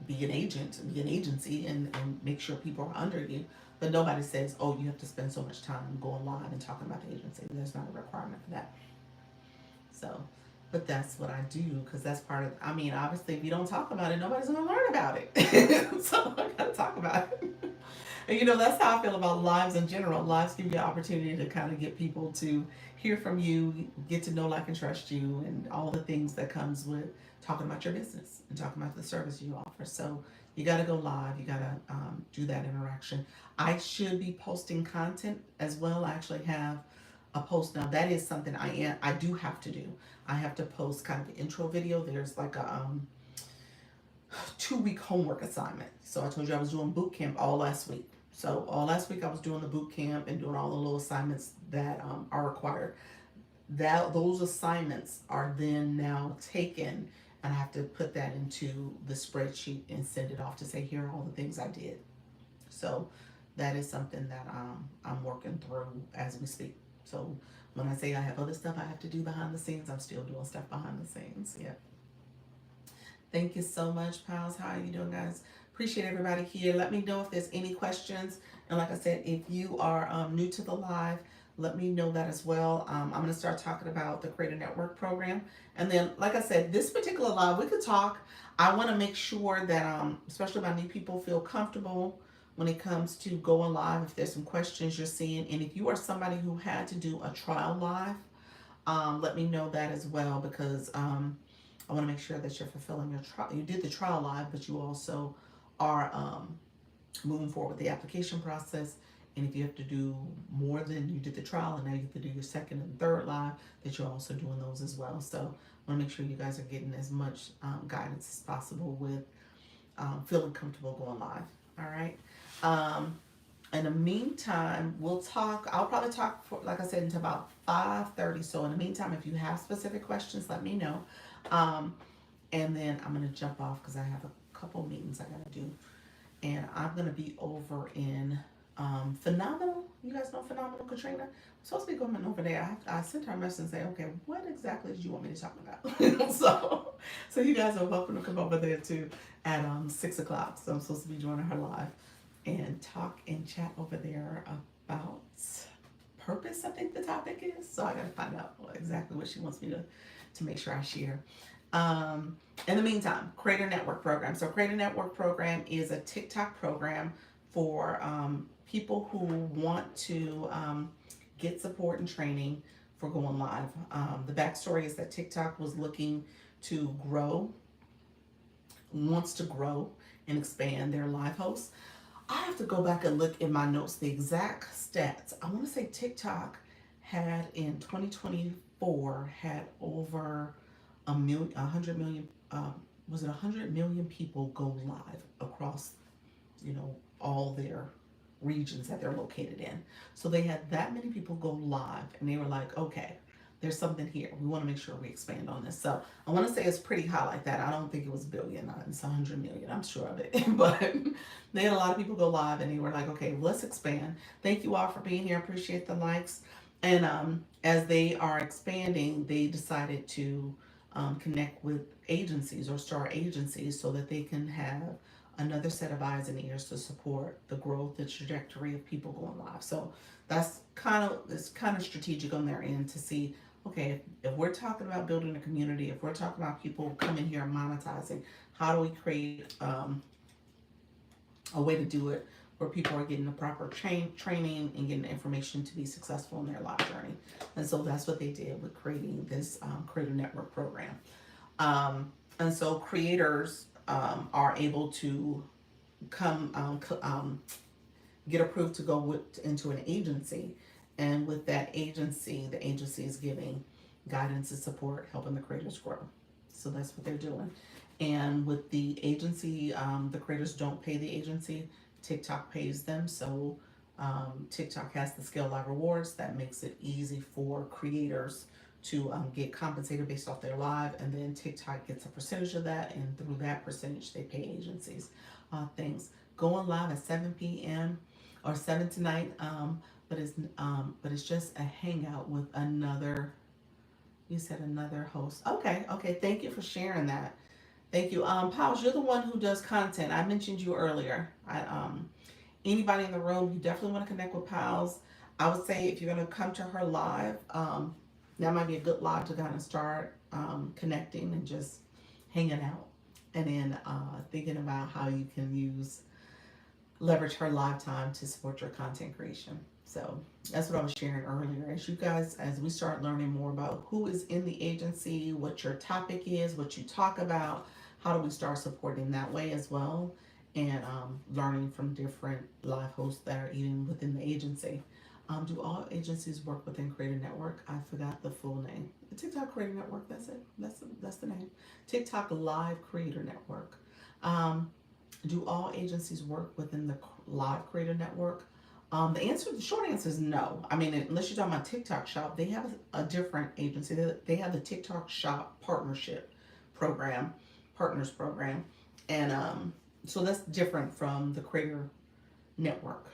be an agent, be an agency, and make sure people are under you. But nobody says, oh, you have to spend so much time going live and talking about the agency. There's not a requirement for that. So, but that's what I do because that's part of, I mean, obviously, if you don't talk about it, nobody's going to learn about it. So I got to talk about it. And that's how I feel about lives in general. Lives give you an opportunity to kind of get people to hear from you, get to know, like, and trust you, and all the things that comes with talking about your business and talking about the service you offer. So you got to go live. You got to do that interaction. I should be posting content as well. I actually have a post now. That is something I do have to do. I have to post kind of an intro video. There's like a 2-week homework assignment. So I told you I was doing boot camp all last week. So all last week I was doing the boot camp and doing all the little assignments that are required. Those assignments are then now taken, and I have to put that into the spreadsheet and send it off to say here are all the things I did. So that is something that I'm working through as we speak. So when I say I have other stuff I have to do behind the scenes, I'm still doing stuff behind the scenes. Yeah. Thank you so much, pals. How are you doing, guys? Appreciate everybody here. Let me know if there's any questions. And like I said, if you are new to the live, let me know that as well. I'm going to start talking about the Creator Network program. And then, like I said, this particular live, we could talk. I want to make sure that, especially my new people, feel comfortable when it comes to going live. If there's some questions you're seeing, and if you are somebody who had to do a trial live, let me know that as well, because I want to make sure that you're fulfilling your trial. You did the trial live, but you also are moving forward with the application process. And if you have to do more than you did the trial, and now you have to do your second and third live, that you're also doing those as well. So I want to make sure you guys are getting as much guidance as possible with feeling comfortable going live. All right. In the meantime, we'll talk. I'll probably talk for, like I said, until about 5:30. So in the meantime, if you have specific questions, let me know. Um, and then I'm gonna jump off because I have a couple meetings I gotta do, and I'm gonna be over in Phenomenal. You guys know Phenomenal, Katrina? I'm supposed to be going over there. I sent her a message and say, okay, what exactly did you want me to talk about? So you guys are welcome to come over there too at 6 o'clock. So I'm supposed to be joining her live and talk and chat over there about purpose. I think the topic is. So I gotta find out exactly what she wants me to make sure I share. In the meantime, Creator Network program. So Creator Network program is a TikTok program for people who want to get support and training for going live. The backstory is that TikTok was looking to wants to grow and expand their live hosts. I have to go back and look in my notes the exact stats. I want to say TikTok had in 2024 had over 100 million. Was it 100 million people go live across, all their regions that they're located in. So they had that many people go live, and they were like, okay, there's something here. We want to make sure we expand on this. So I want to say it's pretty high like that. I don't think it was billion. It's 100 million. I'm sure of it. But they had a lot of people go live and they were like, okay, let's expand. Thank you all for being here. Appreciate the likes. And as they are expanding, they decided to connect with agencies or start agencies so that they can have another set of eyes and ears to support the growth, the trajectory of people going live. So that's it's kind of strategic on their end to see, okay, if we're talking about building a community, if we're talking about people coming here and monetizing, how do we create a way to do it where people are getting the proper training and getting the information to be successful in their life journey. And so that's what they did with creating this Creator Network program. And so creators are able to come get approved to go into an agency. And with that agency, the agency is giving guidance and support, helping the creators grow. So that's what they're doing. And with the agency, the creators don't pay the agency. TikTok pays them. So TikTok has the Scale Live Rewards. That makes it easy for creators to get compensated based off their live. And then TikTok gets a percentage of that. And through that percentage, they pay agencies things. Going live at 7 p.m. or 7 tonight. But it's just a hangout with another. You said another host. Okay. Thank you for sharing that. Thank you. Pals, you're the one who does content. I mentioned you earlier. Anybody in the room, you definitely want to connect with Pals. I would say if you're going to come to her live, that might be a good live to kind of start connecting and just hanging out. And then thinking about how you can leverage her live time to support your content creation. So that's what I was sharing earlier. As we start learning more about who is in the agency, what your topic is, what you talk about, how do we start supporting that way as well, and learning from different live hosts that are even within the agency. Do all agencies work within Creator Network? I forgot the full name. The TikTok Creator Network. That's it. That's the name. TikTok Live Creator Network. Do all agencies work within the Live Creator Network? The short answer is no. I mean, unless you're talking about TikTok Shop, they have a different agency. They have the TikTok Shop partners program, and so that's different from the Creator Network.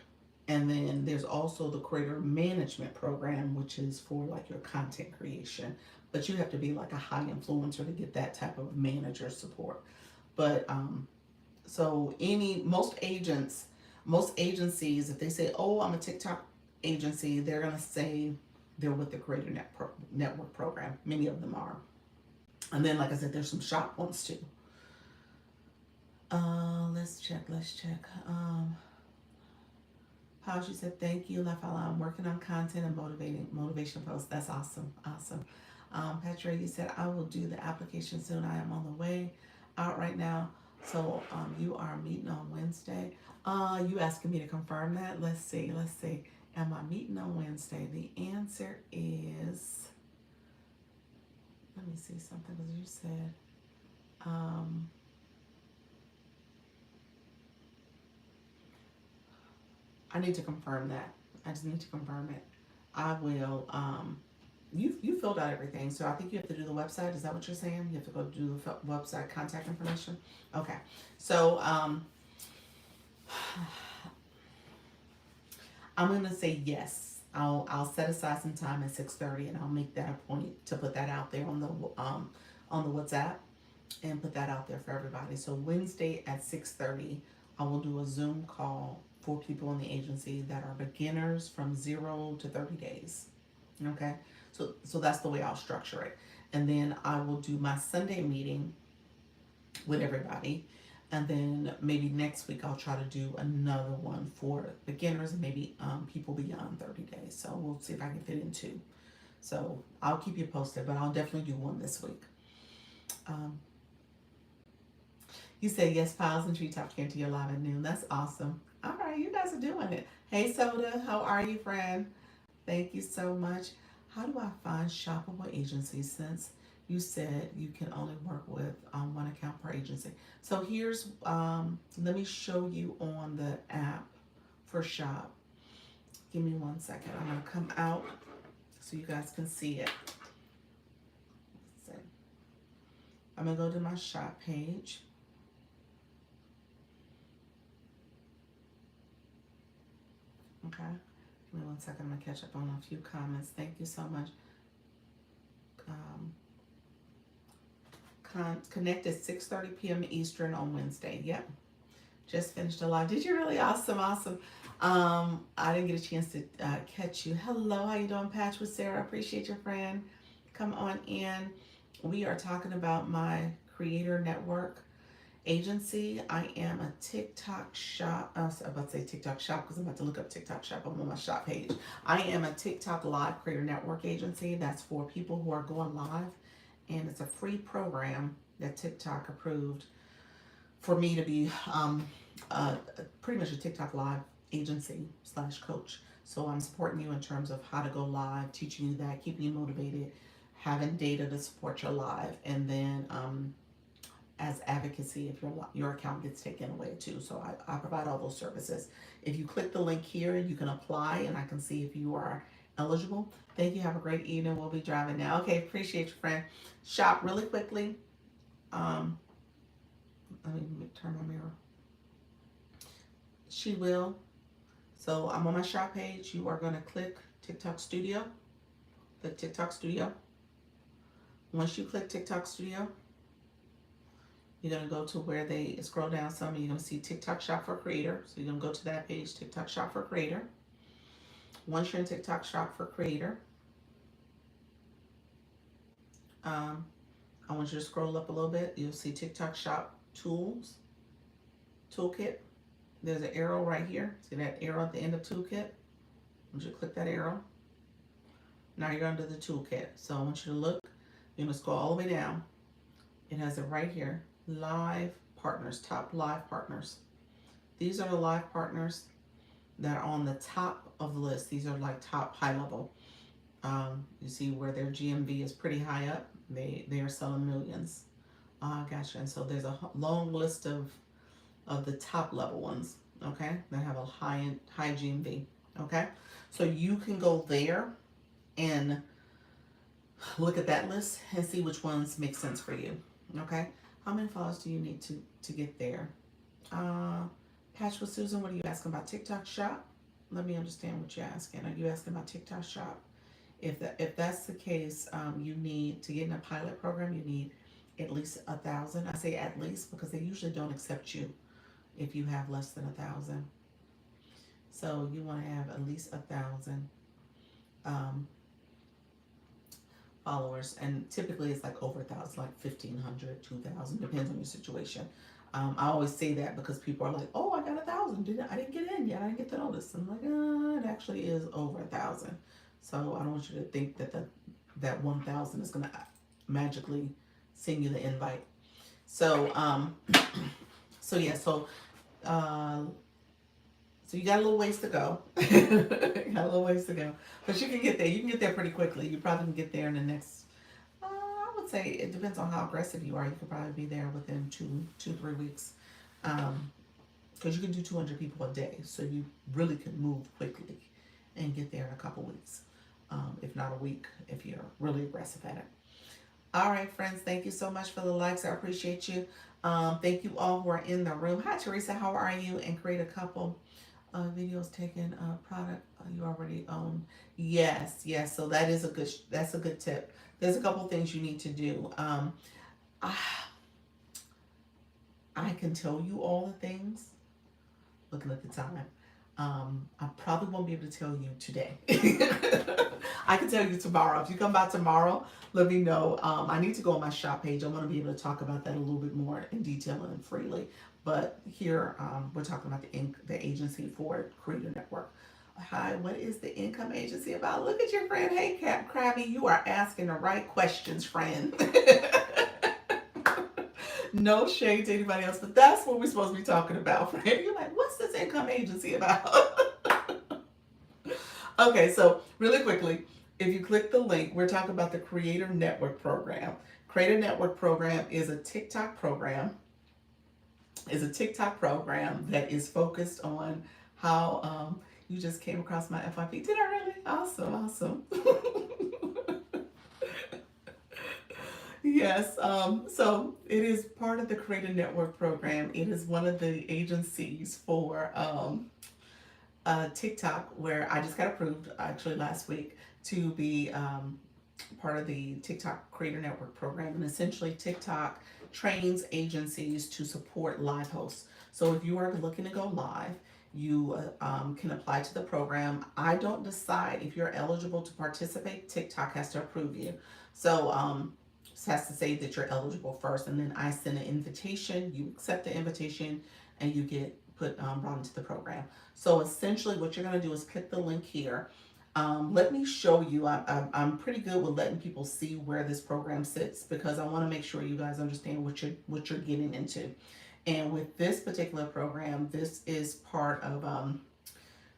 And then there's also the Creator Management program, which is for like your content creation, but you have to be like a high influencer to get that type of manager support. But so most agencies, if they say, oh, I'm a TikTok agency, they're going to say they're with the Creator Network program. Many of them are. And then, like I said, there's some shop ones too. Let's check. How she said, thank you, Lafala. I'm working on content and motivation posts. That's awesome. Petra, you said, I will do the application soon. I am on the way out right now. So you are meeting on Wednesday. You asking me to confirm that? Let's see. Am I meeting on Wednesday? The answer is, let me see something, because you said, I need to confirm that. I just need to confirm it. I will, you filled out everything, so I think you have to do the website. Is that what you're saying? You have to go do the website contact information? Okay. So, I'm going to say yes. I'll set aside some time at 6:30, and I'll make that a point to put that out there on the WhatsApp and put that out there for everybody. So Wednesday at 6:30, I will do a Zoom call for people in the agency that are beginners from 0 to 30 days. Okay, so that's the way I'll structure it. And then I will do my Sunday meeting with everybody. And then maybe next week I'll try to do another one for beginners and maybe people beyond 30 days. So we'll see if I can fit in two. So I'll keep you posted, but I'll definitely do one this week. You say yes, Piles and Treetop Candy, you're live at noon. That's awesome. All right, you guys are doing it. Hey, Soda, how are you, friend? Thank you so much. How do I find shoppable agencies since you said you can only work with one account per agency? So here's, let me show you on the app for shop. Give me 1 second. I'm going to come out so you guys can see it. I'm going to go to my shop page. Okay. Give me 1 second. I'm going to catch up on a few comments. Thank you so much. Um, connect at 6:30 p.m. Eastern on Wednesday. Yep. Just finished a live. Did you really? Awesome, awesome. I didn't get a chance to catch you. Hello, how you doing, Patch with Sarah? Appreciate your friend. Come on in. We are talking about my creator network agency. I am a TikTok shop. I was about to say TikTok shop because I'm about to look up TikTok shop. I'm on my shop page. I am a TikTok live creator network agency. That's for people who are going live, and it's a free program that TikTok approved for me to be pretty much a TikTok live agency slash coach. So I'm supporting you in terms of how to go live, teaching you that, keeping you motivated, having data to support your live, and then as advocacy if your account gets taken away too. So I provide all those services. If you click the link here, you can apply and I can see if you are eligible. Thank you. Have a great evening. We'll be driving now. Okay, appreciate you, friend. Shop really quickly. Let me turn my mirror. She will. So I'm on my shop page. You are going to click TikTok Studio. The TikTok Studio. Once you click TikTok Studio, you're going to go to where they scroll down some and you're going to see TikTok Shop for Creator. So you're going to go to that page, TikTok Shop for Creator. Once you're in TikTok Shop for Creator, I want you to scroll up a little bit. You'll see TikTok Shop Tools, Toolkit. There's an arrow right here. See that arrow at the end of Toolkit? I want you to click that arrow. Now you're under the Toolkit. So I want you to look. You're going to scroll all the way down. It has it right here. Live partners, top live partners. These are the live partners that are on the top of the list. These are like top high level. You see where their GMV is pretty high up. They are selling millions. Gotcha. And so there's a long list of the top level ones, okay, that have a high GMV, okay? So you can go there and look at that list and see which ones make sense for you, okay? How many followers do you need to get there? Patch with Susan, what are you asking about? TikTok Shop? Let me understand what you're asking. Are you asking about TikTok Shop? If that's the case, you need to get in a pilot program, you need at least 1,000. I say at least because they usually don't accept you if you have less than 1,000. So you want to have at least 1,000 followers, and typically it's like over 1,000, like 1,500, 2,000, depends on your situation. I always say that because people are like, "Oh, I got 1,000. I didn't get in yet. I didn't get the notice." I'm like, it actually is over 1,000. So I don't want you to think that that 1,000 is gonna magically send you the invite. So so yeah, so you got a little ways to go. You got a little ways to go, but you can get there. You can get there pretty quickly. You probably can get there in the next. I would say it depends on how aggressive you are. You could probably be there within 3 weeks, because you can do 200 people a day. So you really can move quickly and get there in a couple weeks, if not a week, if you're really aggressive at it. All right, friends, thank you so much for the likes. I appreciate you. Thank you all who are in the room. Hi, Teresa. How are you? And create a couple videos taking product you already own. Yes. So that's a good tip. There's a couple things you need to do. I can tell you all the things. Looking at the time, I probably won't be able to tell you today. I can tell you tomorrow. If you come by tomorrow, let me know. I need to go on my shop page. I want to be able to talk about that a little bit more in detail and freely. But here, we're talking about the agency for Creator Network. Hi, what is the income agency about? Look at your friend. Hey, Krabby, you are asking the right questions, friend. No shade to anybody else, but that's what we're supposed to be talking about, friend. You're like, what's this income agency about? Okay, so really quickly, if you click the link, we're talking about the Creator Network Program. Creator Network Program is a TikTok program. That is focused on how you just came across my FYP. Did I really? Awesome. Yes, so it is part of the Creator Network program. It is one of the agencies for TikTok, where I just got approved actually last week to be part of the TikTok Creator Network program. And essentially, TikTok trains agencies to support live hosts. So if you are looking to go live, you can apply to the program. I don't decide if you're eligible to participate. TikTok has to approve you. So it has to say that you're eligible first, and then I send an invitation. You accept the invitation, and you get brought into the program. So essentially, what you're going to do is click the link here. Let me show you. I'm pretty good with letting people see where this program sits, because I want to make sure you guys understand what you're getting into. And with this particular program, this is part of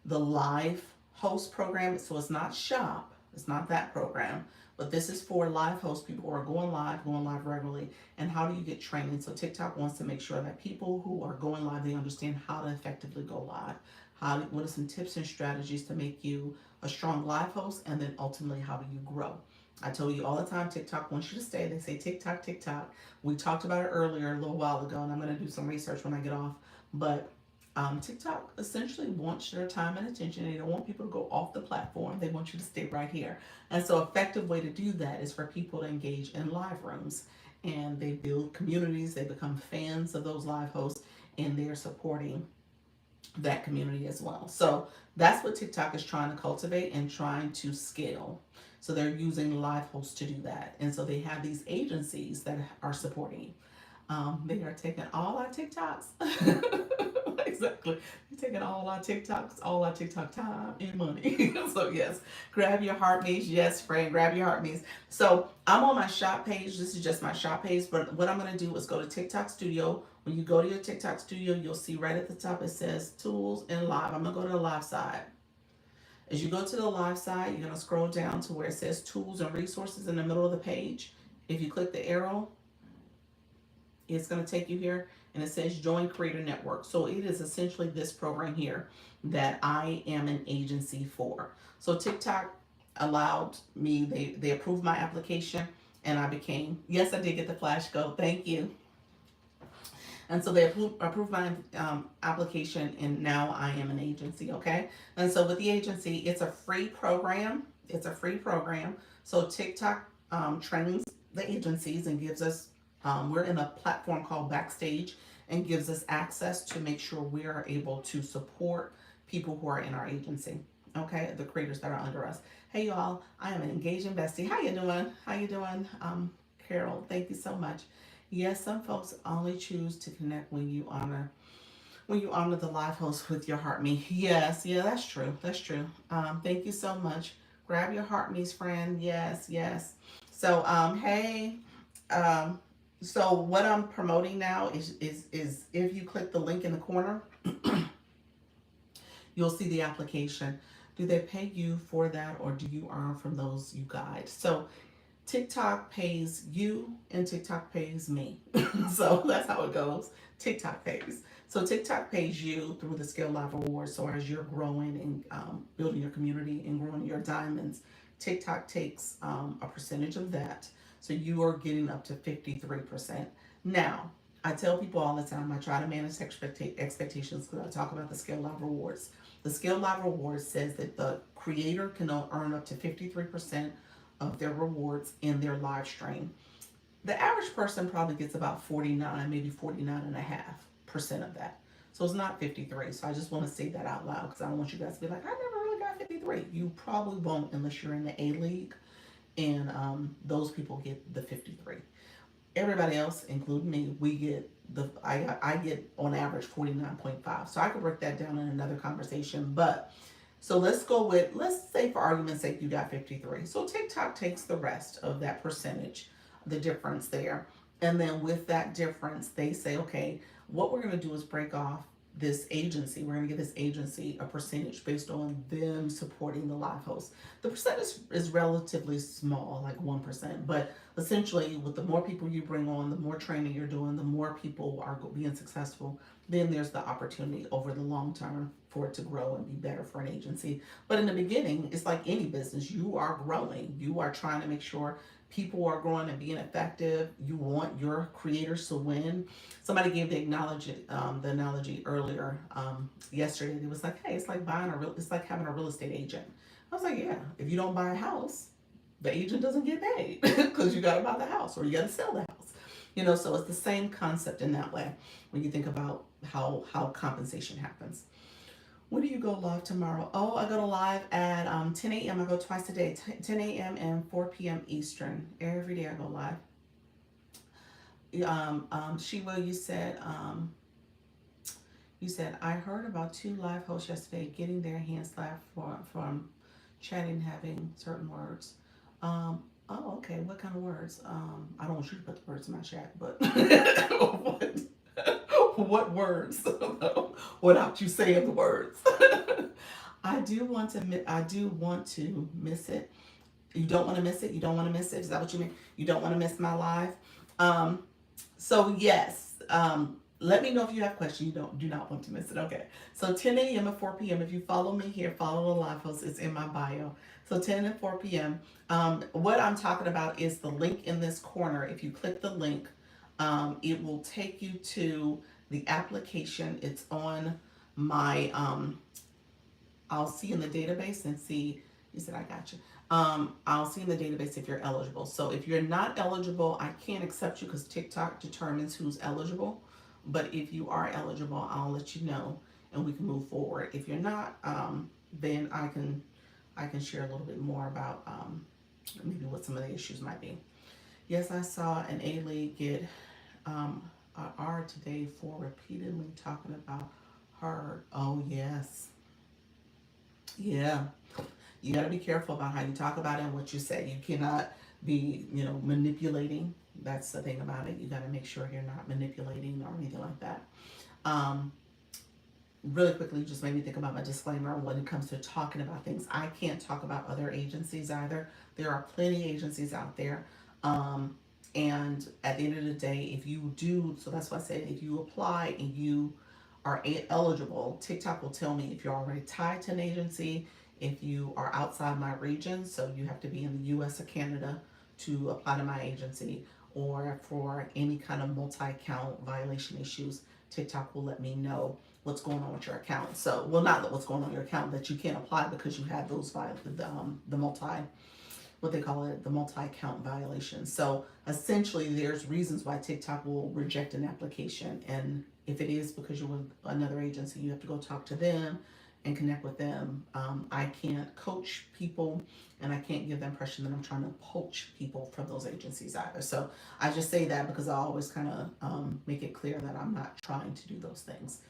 the live host program. So it's not shop, it's not that program, but this is for live host people who are going live regularly. And how do you get training? So TikTok wants to make sure that people who are going live, they understand how to effectively go live. What are some tips and strategies to make you a strong live host, and then ultimately how do you grow? I tell you all the time, TikTok wants you to stay. They say TikTok, TikTok. We talked about it earlier a little while ago, and I'm going to do some research when I get off. But TikTok essentially wants your time and attention. They don't want people to go off the platform. They want you to stay right here. And so, effective way to do that is for people to engage in live rooms, and they build communities. They become fans of those live hosts, and they're supporting that community as well. So that's what TikTok is trying to cultivate and trying to scale. So they're using live hosts to do that. And so they have these agencies that are supporting. They are taking all our TikToks. Exactly. They're taking all our TikToks, all our TikTok time and money. So yes, grab your heart maze. Yes, friend, grab your heart maze. So I'm on my shop page. This is just my shop page. But what I'm going to do is go to TikTok Studio. When you go to your TikTok Studio, you'll see right at the top it says Tools and Live. I'm going to go to the live side. As you go to the live side, you're going to scroll down to where it says Tools and Resources in the middle of the page. If you click the arrow, it's going to take you here, and it says Join Creator Network. So it is essentially this program here that I am an agency for. So TikTok allowed me, they approved my application, and I became, yes, I did get the flash go. Thank you. And so they approved my application, and now I am an agency, okay? And so with the agency, it's a free program. It's a free program. So TikTok trains the agencies and gives us, we're in a platform called Backstage, and gives us access to make sure we are able to support people who are in our agency, okay? The creators that are under us. Hey y'all, I am an engaging bestie. How you doing? How you doing? Carol, thank you so much. Yes, some folks only choose to connect when you honor the live host with your heart me. Yes, yeah, that's true. That's true. Thank you so much. Grab your heart me's, friend. Yes, yes. So hey, so what I'm promoting now is if you click the link in the corner, you'll see the application. Do they pay you for that, or do you earn from those you guide? So TikTok pays you and TikTok pays me. So that's how it goes. TikTok pays. So TikTok pays you through the Skill Live Awards. So as you're growing and building your community and growing your diamonds, TikTok takes a percentage of that. So you are getting up to 53%. Now, I tell people all the time, I try to manage expectations because I talk about the Skill Live Rewards. The Skill Live Rewards says that the creator can earn up to 53% of their rewards in their live stream. The average person probably gets about 49, maybe 49.5% of that. So it's not 53. So I just want to say that out loud because I don't want you guys to be like, I never really got 53. You probably won't unless you're in the A League, and those people get the 53. Everybody else, including me, we get I get on average 49.5. So I could break that down in another conversation, but so let's say for argument's sake, you got 53. So TikTok takes the rest of that percentage, the difference there. And then with that difference, they say, okay, what we're going to do is break off this agency. We're going to give this agency a percentage based on them supporting the live host. The percentage is relatively small, like 1%. But essentially, with the more people you bring on, the more training you're doing, the more people are being successful, then there's the opportunity over the long term for it to grow and be better for an agency. But in the beginning, it's like any business. You are growing. You are trying to make sure people are growing and being effective, you want your creators to win. Somebody gave the analogy earlier yesterday. It was like, hey, it's like it's like having a real estate agent. I was like, yeah, if you don't buy a house, the agent doesn't get paid because you got to buy the house or you got to sell the house. So it's the same concept in that way when you think about how compensation happens. When do you go live tomorrow? Oh, I go to live at 10 a.m. I go twice a day, 10 a.m. and 4 p.m. Eastern. Every day I go live. Sheila, you said I heard about two live hosts yesterday getting their hands slapped from chatting, having certain words. Okay. What kind of words? I don't want you to put the words in my chat, but what, what words? Without you saying the words. I do want to miss it. You don't want to miss it. You don't want to miss it. Is that what you mean? You don't want to miss my live. Um, so yes. Let me know if you have questions. You do not want to miss it. Okay. So 10 a.m. and 4 p.m. If you follow me here, follow the live host. It's in my bio. So 10 and 4 p.m. What I'm talking about is the link in this corner. If you click the link, it will take you to the application. It's on my I'll see in the database and see. You said I got you. I'll see in the database if you're eligible. So if you're not eligible, I can't accept you because TikTok determines who's eligible. But if you are eligible, I'll let you know and we can move forward. If you're not, then I can share a little bit more about maybe what some of the issues might be. Yes, I saw an A-League get a R today for repeatedly talking about her. Oh yes. Yeah. You got to be careful about how you talk about it and what you say. You cannot be, manipulating. That's the thing about it. You got to make sure you're not manipulating or anything like that. Um, Really quickly, just made me think about my disclaimer when it comes to talking about things. I can't talk about other agencies either. There are plenty of agencies out there. And at the end of the day, if you do, so that's why I said if you apply and you are eligible, TikTok will tell me if you're already tied to an agency, if you are outside my region, so you have to be in the US or Canada to apply to my agency, or for any kind of multi-account violation issues, TikTok will let me know what's going on with your account. So, well, not what's going on with your account, that you can't apply because you have those the what they call it, the multi-account violations. So essentially there's reasons why TikTok will reject an application. And if it is because you're with another agency, you have to go talk to them and connect with them. I can't coach people and I can't give the impression that I'm trying to poach people from those agencies either. So I just say that because I always kind of make it clear that I'm not trying to do those things.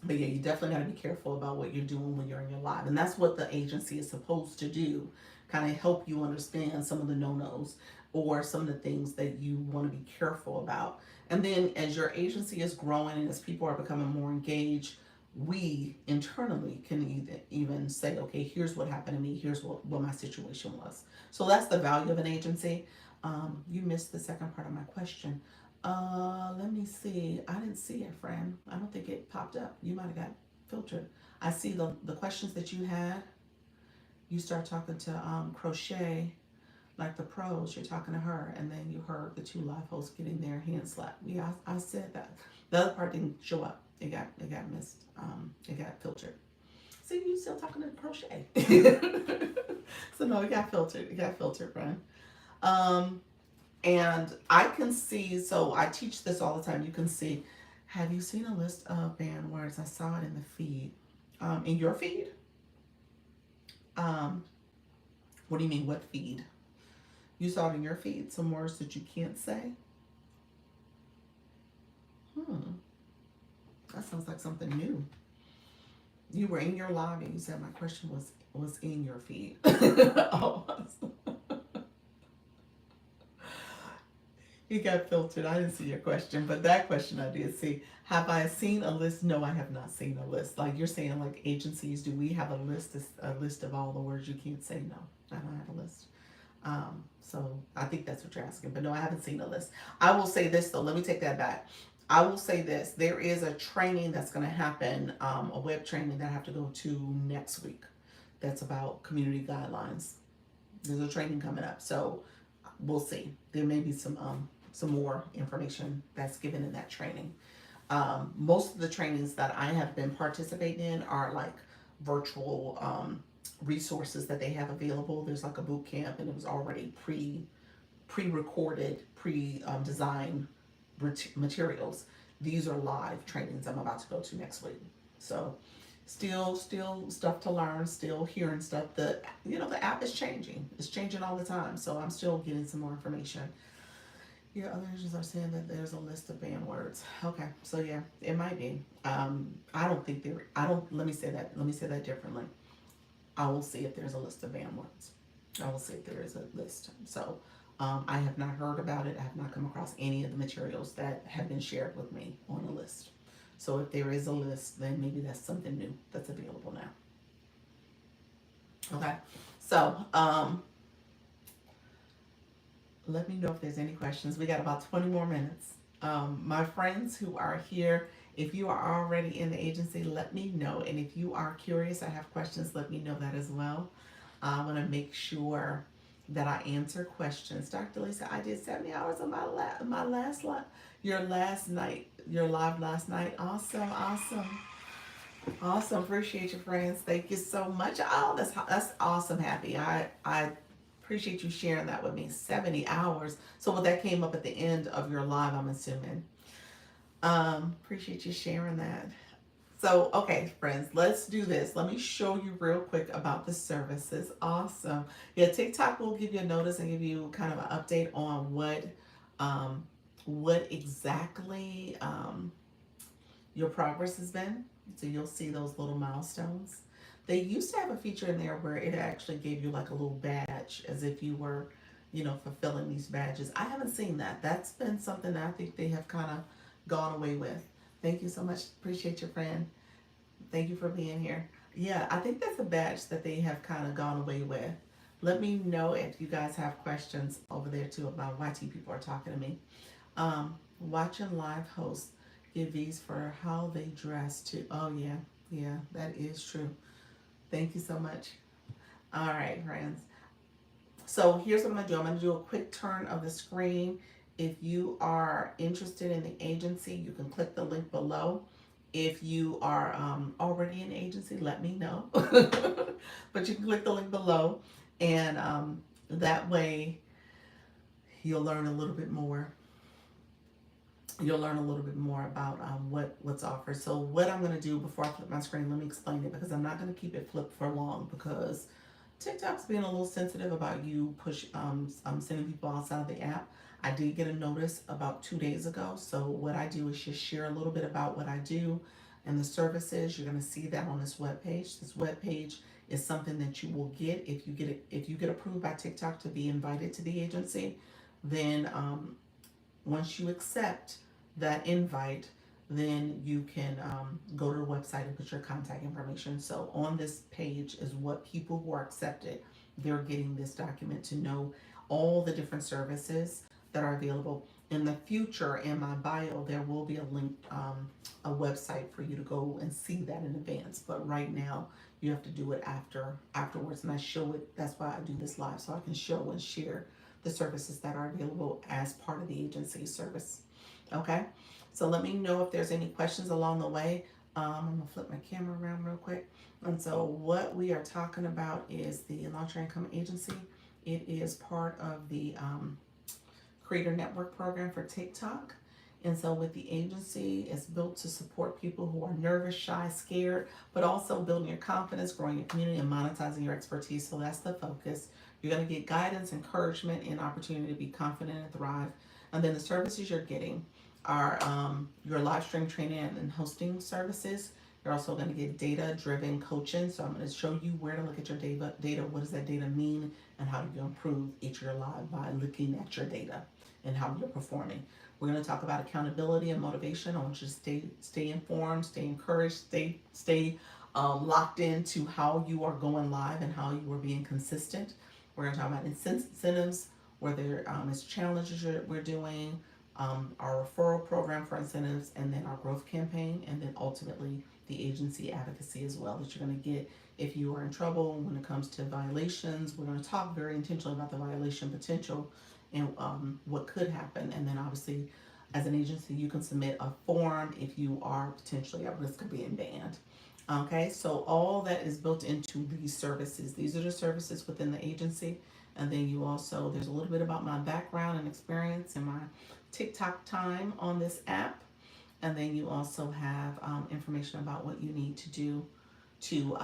But yeah, you definitely got to be careful about what you're doing when you're in your live. And that's what the agency is supposed to do, kind of help you understand some of the no-nos or some of the things that you want to be careful about. And then as your agency is growing and as people are becoming more engaged, we internally can even say, okay, here's what happened to me. Here's what my situation was. So that's the value of an agency. You missed the second part of my question. Let me see. I didn't see it, friend. I don't think it popped up. You might have got filtered. I see the questions that you had. You start talking to Crochet, like the pros. You're talking to her, and then you heard the two live hosts getting their hands slapped. Yeah, I said that. The other part didn't show up. It got missed. It got filtered. See, you still talking to Crochet. So no, it got filtered. It got filtered, friend. And I can see, so I teach this all the time. You can see, have you seen a list of banned words? I saw it in the feed. In your feed? What do you mean, what feed? You saw it in your feed, some words that you can't say? That sounds like something new. You were in your live and you said my question was in your feed. Oh, it got filtered. I didn't see your question, but that question I did see. Have I seen a list? No, I have not seen a list. Like you're saying, like agencies, do we have a list of all the words you can't say? No, I don't have a list. So I think that's what you're asking, but no, I haven't seen a list. I will say this though. Let me take that back. I will say this. There is a training that's going to happen, a web training that I have to go to next week. That's about community guidelines. There's a training coming up, so we'll see. There may be some more information that's given in that training. Most of the trainings that I have been participating in are like virtual resources that they have available. There's like a boot camp, and it was already pre-recorded, pre-designed materials. These are live trainings I'm about to go to next week. So still stuff to learn, still hearing stuff. The app is changing. It's changing all the time. So I'm still getting some more information. Yeah, other agents are saying that there's a list of banned words. Okay, so yeah, it might be. I don't think there. I don't. Let me say that. Let me say that differently. I will see if there's a list of banned words. I will see if there is a list. So I have not heard about it. I have not come across any of the materials that have been shared with me on a list. So if there is a list, then maybe that's something new that's available now. Okay. So let me know if there's any questions. We got about 20 more minutes. My friends who are here, if you are already in the agency, let me know. And if you are curious, I have questions, let me know that as well. I want to make sure that I answer questions. Dr. Lisa, I did 70 hours on my last live, your live last night. Awesome. Appreciate you, friends. Thank you so much. Oh, that's awesome. Happy. I appreciate you sharing that with me. 70 hours. So that came up at the end of your live, I'm assuming. Appreciate you sharing that. So, okay, friends, let's do this. Let me show you real quick about the services. Awesome. Yeah, TikTok will give you a notice and give you kind of an update on what exactly your progress has been. So you'll see those little milestones. They used to have a feature in there where it actually gave you like a little badge as if you were, fulfilling these badges. I haven't seen that. That's been something that I think they have kind of gone away with. Thank you so much. Appreciate your friend. Thank you for being here. Yeah, I think that's a badge that they have kind of gone away with. Let me know if you guys have questions over there too about YT people are talking to me. Watching live hosts give these for how they dress too. Oh yeah, that is true. Thank you so much. All right, friends. So here's what I'm gonna do. I'm gonna do a quick turn of the screen. If you are interested in the agency, you can click the link below. If you are already in the agency, let me know. But you can click the link below, and that way you'll learn a little bit more. You'll learn a little bit more about what's offered. So what I'm going to do before I flip my screen, let me explain it, because I'm not going to keep it flipped for long, because TikTok's being a little sensitive about you sending people outside of the app. I did get a notice about 2 days ago. So what I do is just share a little bit about what I do and the services. You're going to see that on this webpage. This webpage is something that you will get if you get approved by TikTok to be invited to the agency. Then once you accept that invite, then you can go to the website and put your contact information. So on this page is what people who are accepted, they're getting this document to know all the different services that are available. In the future, in my bio, there will be a link, a website for you to go and see that in advance. But right now, you have to do it afterwards, and I show it. That's why I do this live, so I can show and share the services that are available as part of the agency service. Okay, so let me know if there's any questions along the way. I'm gonna flip my camera around real quick. And so what we are talking about is the Launch Your Income Agency. It is part of the Creator Network program for TikTok. And so with the agency, it's built to support people who are nervous, shy, scared, but also building your confidence, growing your community, and monetizing your expertise. So that's the focus. You're going to get guidance, encouragement, and opportunity to be confident and thrive. And then the services you're getting are your live stream training and hosting services. You're also going to get data-driven coaching. So I'm going to show you where to look at your data. What does that data mean? And how do you improve each of your live by looking at your data and how you're performing. We're going to talk about accountability and motivation. I want you to stay informed, stay encouraged, stay locked into how you are going live and how you are being consistent. We're going to talk about incentives, where there is challenges we're doing, our referral program for incentives, and then our growth campaign, and then ultimately the agency advocacy as well that you're going to get if you are in trouble when it comes to violations. We're going to talk very intentionally about the violation potential and what could happen. And then obviously, as an agency, you can submit a form if you are potentially at risk of being banned. Okay, so all that is built into these services. These are the services within the agency. And then you also, there's a little bit about my background and experience and my TikTok time on this app. And then you also have information about what you need to do to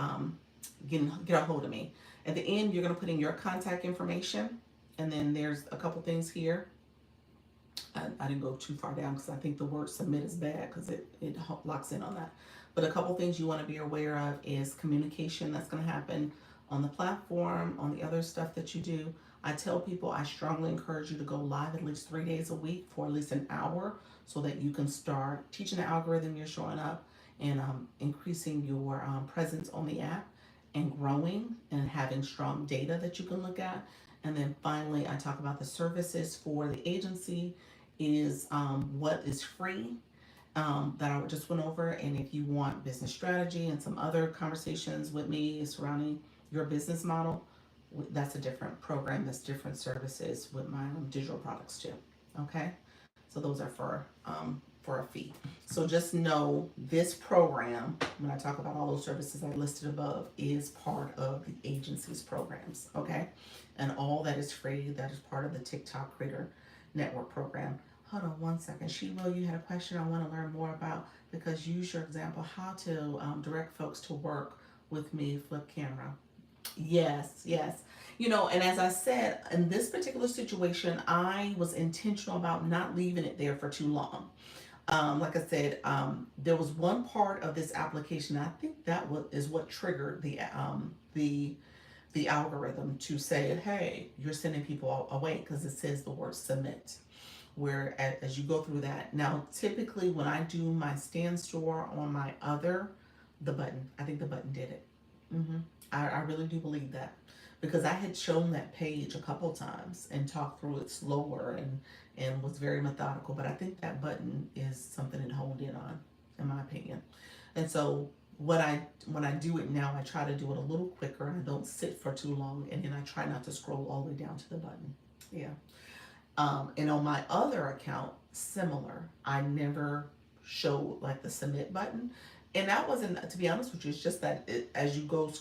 get a hold of me. At the end, you're going to put in your contact information. And then there's a couple things here. I didn't go too far down because I think the word submit is bad because it locks in on that. But a couple things you want to be aware of is communication that's going to happen on the platform, on the other stuff that you do. I tell people I strongly encourage you to go live at least 3 days a week for at least an hour so that you can start teaching the algorithm you're showing up and increasing your presence on the app and growing and having strong data that you can look at. And then finally, I talk about the services for the agency is what is free that I just went over. And if you want business strategy and some other conversations with me surrounding your business model, that's a different program, that's different services with my digital products too. Okay, so those are for a fee. So just know this program, when I talk about all those services I listed above, is part of the agency's programs. Okay, and all that is free. That is part of the TikTok Creator Network program. Hold on one second. She-Will, you had a question I want to learn more about because use your example how to direct folks to work with me, flip camera. Yes, yes. You know, and as I said, in this particular situation, I was intentional about not leaving it there for too long. Like I said, there was one part of this application. I think that is what triggered the algorithm to say, "Hey, you're sending people away," because it says the word submit. Where as you go through that, now typically when I do my stand store on my other, the button, I think the button did it. hmm I really do believe that because I had shown that page a couple times and talked through it slower and was very methodical. But I think that button is something it honed in on, in my opinion. And so when I do it now, I try to do it a little quicker and I don't sit for too long, and then I try not to scroll all the way down to the button. Yeah. And on my other account, similar. I never showed like the submit button. And that wasn't, to be honest with you, it's just that as you go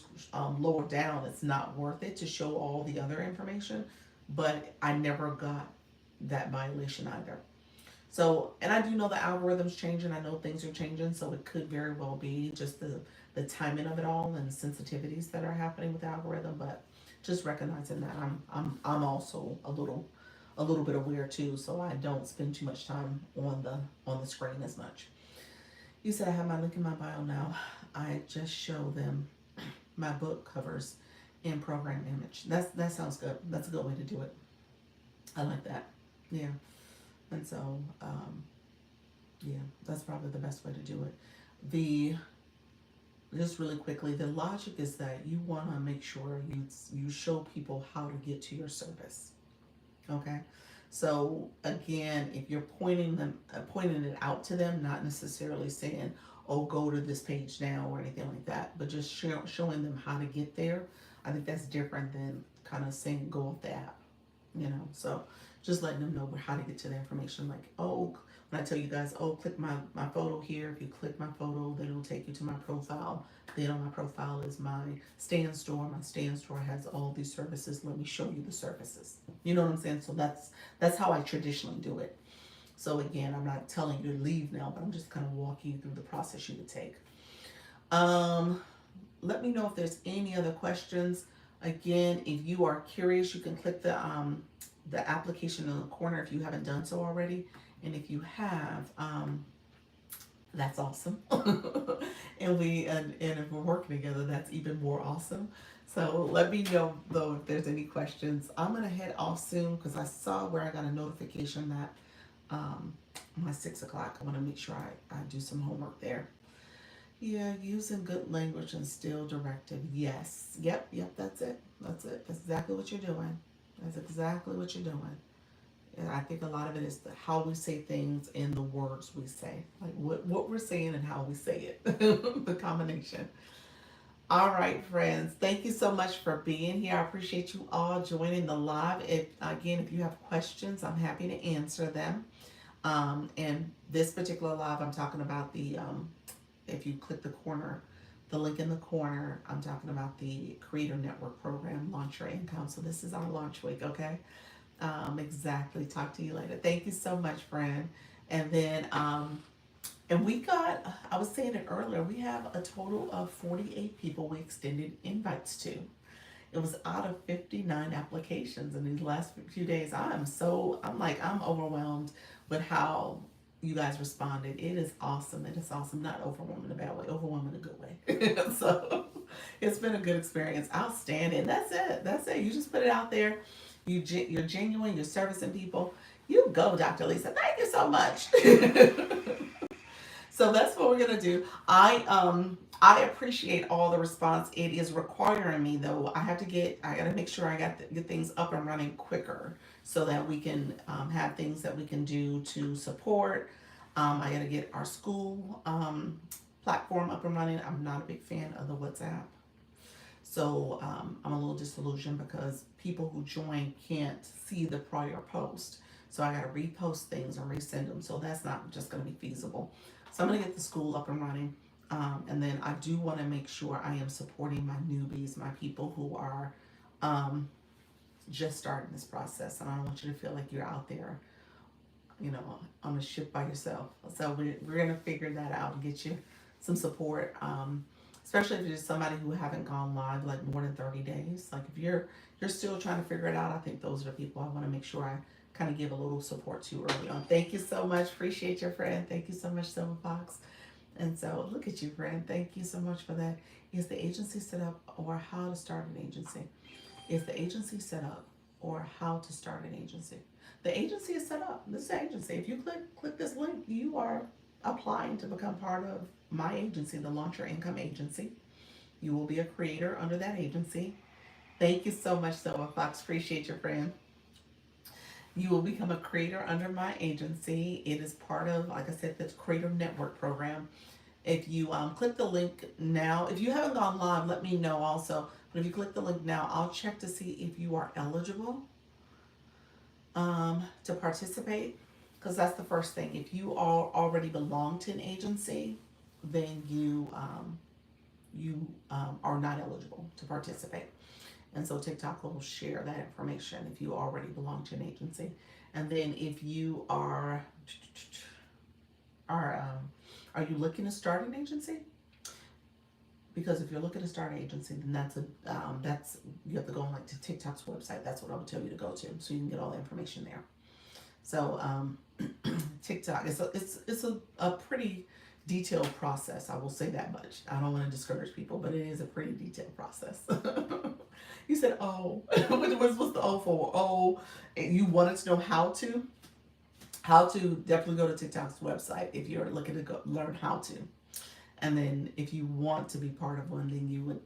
lower down, it's not worth it to show all the other information. But I never got that violation either. So, and I do know the algorithm's changing. I know things are changing. So it could very well be just the timing of it all and the sensitivities that are happening with the algorithm. But just recognizing that I'm also a little bit aware too, so I don't spend too much time on the screen as much. You said I have my link in my bio now. I just show them my book covers in program image. That sounds good. That's a good way to do it. I like that. Yeah. And so yeah, that's probably the best way to do it. The Just really quickly, the logic is that you want to make sure you show people how to get to your service. Okay, so again, if you're pointing it out to them, not necessarily saying, "Oh, go to this page now" or anything like that, but just showing them how to get there. I think that's different than kind of saying go off the app, you know. So just letting them know how to get to the information. Like, oh, when I tell you guys, oh, click my photo here. If you click my photo, then it'll take you to my profile. Then on my profile is my stand store. My stand store has all these services. Let me show you the services. You know what I'm saying? So that's how I traditionally do it. So again, I'm not telling you to leave now, but I'm just kind of walking you through the process you would take. Let me know if there's any other questions. Again, if you are curious, you can click the application in the corner if you haven't done so already. And if you have, that's awesome. and if we're working together, that's even more awesome. So let me know though if there's any questions. I'm gonna head off soon because I saw where I got a notification that my 6 o'clock. I want to make sure I do some homework there. Yeah, using good language and still directive. Yes. Yep, that's it. That's it. That's exactly what you're doing. That's exactly what you're doing. And I think a lot of it is how we say things and the words we say, like what we're saying and how we say it, the combination. All right, friends. Thank you so much for being here. I appreciate you all joining the live. If you have questions, I'm happy to answer them. And this particular live, I'm talking about if you click the link in the corner, I'm talking about the Creator Network Program, Launch Your Income. So this is our launch week, okay? Exactly. Talk to you later. Thank you so much, friend. And then, and we got, I was saying it earlier, we have a total of 48 people we extended invites to. It was out of 59 applications in these last few days. I'm overwhelmed with how you guys responded. It is awesome. It is awesome. Not overwhelmed in a bad way, overwhelmed in a good way. So it's been a good experience. Outstanding. That's it. That's it. You just put it out there. You're genuine. You're servicing people. You go, Dr. Lisa. Thank you so much. So that's what we're gonna do. I appreciate all the response. It is requiring me though. I gotta make sure get things up and running quicker so that we can have things that we can do to support. I gotta get our school platform up and running. I'm not a big fan of the WhatsApp. So I'm a little disillusioned because people who join can't see the prior post. So I got to repost things and resend them. So that's not just going to be feasible. So I'm going to get the school up and running. And then I do want to make sure I am supporting my newbies, my people who are um, just starting this process. And I don't want you to feel like you're out there, on a ship by yourself. So we're going to figure that out and get you some support. Especially if you're somebody who haven't gone live like more than 30 days. Like if you're still trying to figure it out, I think those are the people I want to make sure I kind of give a little support to early on. Thank you so much. Appreciate your friend. Thank you so much, Silver Fox. And so look at you, friend. Thank you so much for that. Is the agency set up or how to start an agency? Is the agency set up or how to start an agency? The agency is set up. This is the agency. If you click this link, you are applying to become part of my agency, the Launch Your Income Agency. You will be a creator under that agency. Thank you so much, Silver Fox. Appreciate your friend. You will become a creator under my agency. It is part of, like I said, the Creator Network Program. If you click the link now, if you haven't gone live, let me know also. But if you click the link now, I'll check to see if you are eligible to participate. Because that's the first thing. If you already belong to an agency, then you are not eligible to participate. And so TikTok will share that information if you already belong to an agency. And then if you are you looking to start an agency? Because if you're looking to start an agency, then that's you have to go on like to TikTok's website. That's what I would tell you to go to, so you can get all the information there. So TikTok, it's a pretty detailed process. I will say that much. I don't want to discourage people, but it is a pretty detailed process. You said, oh, what's the O for? Oh, you wanted to know how to? How to definitely go to TikTok's website if you're looking to learn how to. And then if you want to be part of one, then you would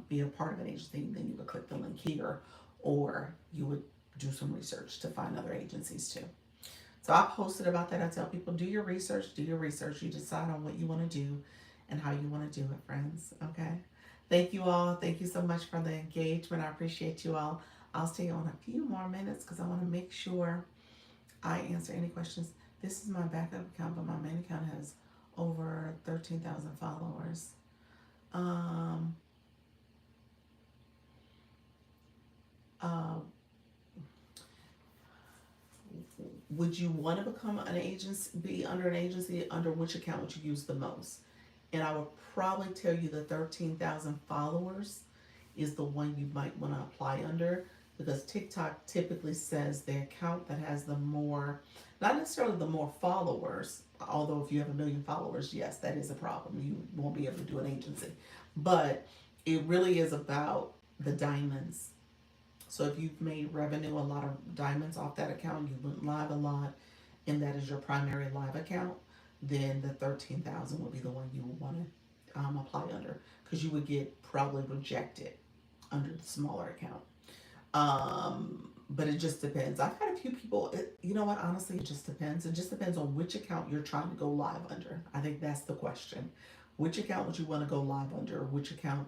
be a part of an agency. Then you would click the link here, or you would do some research to find other agencies too. So I posted about that. I tell people, do your research, do your research. You decide on what you want to do and how you want to do it, friends. Okay. Thank you all. Thank you so much for the engagement. I appreciate you all. I'll stay on a few more minutes because I want to make sure I answer any questions. This is my backup account, but my main account has over 13,000 followers. Would you want to become an agency, be under an agency? Under which account would you use the most? And I would probably tell you the 13,000 followers is the one you might want to apply under, because TikTok typically says the account that has the more, not necessarily the more followers, although if you have 1 million followers, yes, that is a problem. You won't be able to do an agency. But it really is about the diamonds. So if you've made revenue, a lot of diamonds off that account, you went live a lot, and that is your primary live account, then the 13,000 would be the one you would want to apply under, because you would get probably rejected under the smaller account. but it just depends. I've had a few people, you know what, honestly, it just depends. It just depends on which account you're trying to go live under. I think that's the question. Which account would you want to go live under? Which account,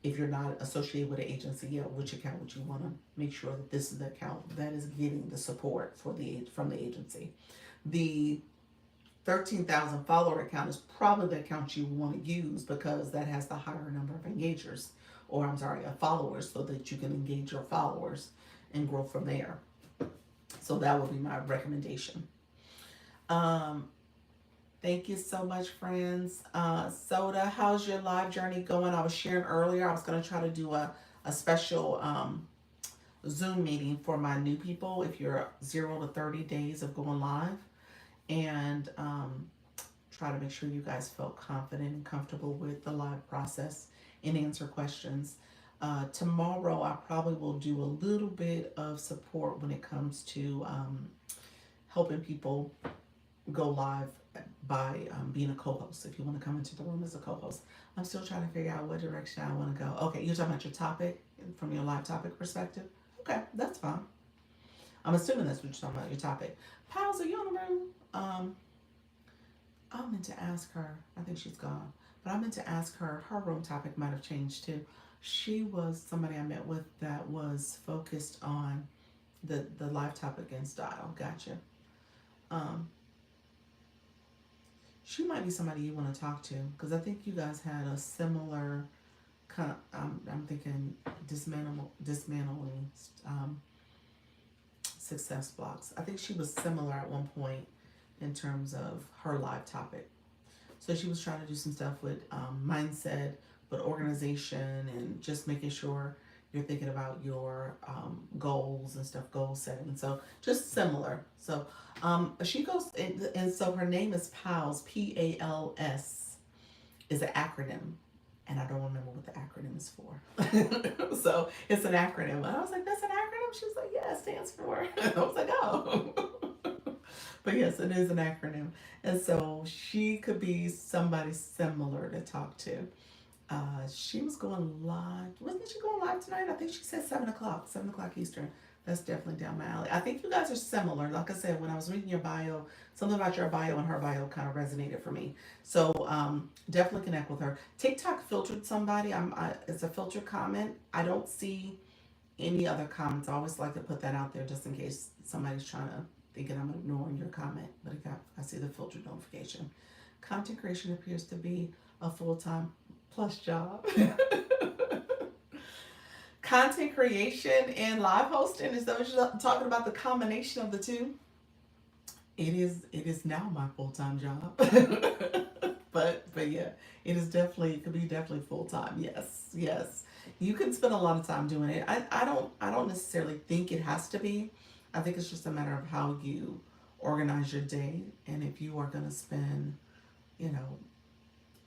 if you're not associated with an agency yet, which account would you want to make sure that this is the account that is getting the support for from the agency? The 13,000 follower account is probably the account you want to use because that has the higher number of engagers, or I'm sorry, followers, so that you can engage your followers and grow from there. So that would be my recommendation. Um, Thank you so much, friends. Soda, how's your live journey going? I was sharing earlier, I was going to try to do a special Zoom meeting for my new people if you're 0 to 30 days of going live, and try to make sure you guys felt confident and comfortable with the live process and answer questions. Tomorrow, I probably will do a little bit of support when it comes to helping people go live by being a co-host. If you want to come into the room as a co-host, I'm still trying to figure out what direction I want to go. Okay, you're talking about your topic from your live topic perspective. Okay, that's fine. I'm assuming that's what you're talking about, your topic. Pals, are you in the room? I meant to ask her. I think she's gone, but I meant to ask her. Her room topic might have changed too. She was somebody I met with that was focused on the live topic and style. Gotcha. Um, She might be somebody you want to talk to because I think you guys had a similar kind. I'm thinking dismantling success blocks. I think she was similar at one point in terms of her live topic. So she was trying to do some stuff with mindset, but organization and just making sure you're thinking about your goals and stuff, goal setting. So just similar. So she goes, and so her name is PALS, PALS is an acronym. And I don't remember what the acronym is for. So it's an acronym. And I was like, that's an acronym? She was like, yeah, it stands for. I was like, oh. But yes, it is an acronym. And so she could be somebody similar to talk to. She was going live. Wasn't she going live tonight? I think she said 7 o'clock, 7 o'clock Eastern. That's definitely down my alley. I think you guys are similar. Like I said, when I was reading your bio, something about your bio and her bio kind of resonated for me. So definitely connect with her. TikTok filtered somebody. It's a filtered comment. I don't see any other comments. I always like to put that out there just in case somebody's trying to thinking I'm ignoring your comment. But I see the filtered notification. Content creation appears to be a full-time plus job. Content creation and live hosting, is that what you're talking about, the combination of the two? It is now my full-time job. but yeah, it could be definitely full-time. Yes, you can spend a lot of time doing it. I don't necessarily think it has to be. I think it's just a matter of how you organize your day, and if you are going to spend, you know,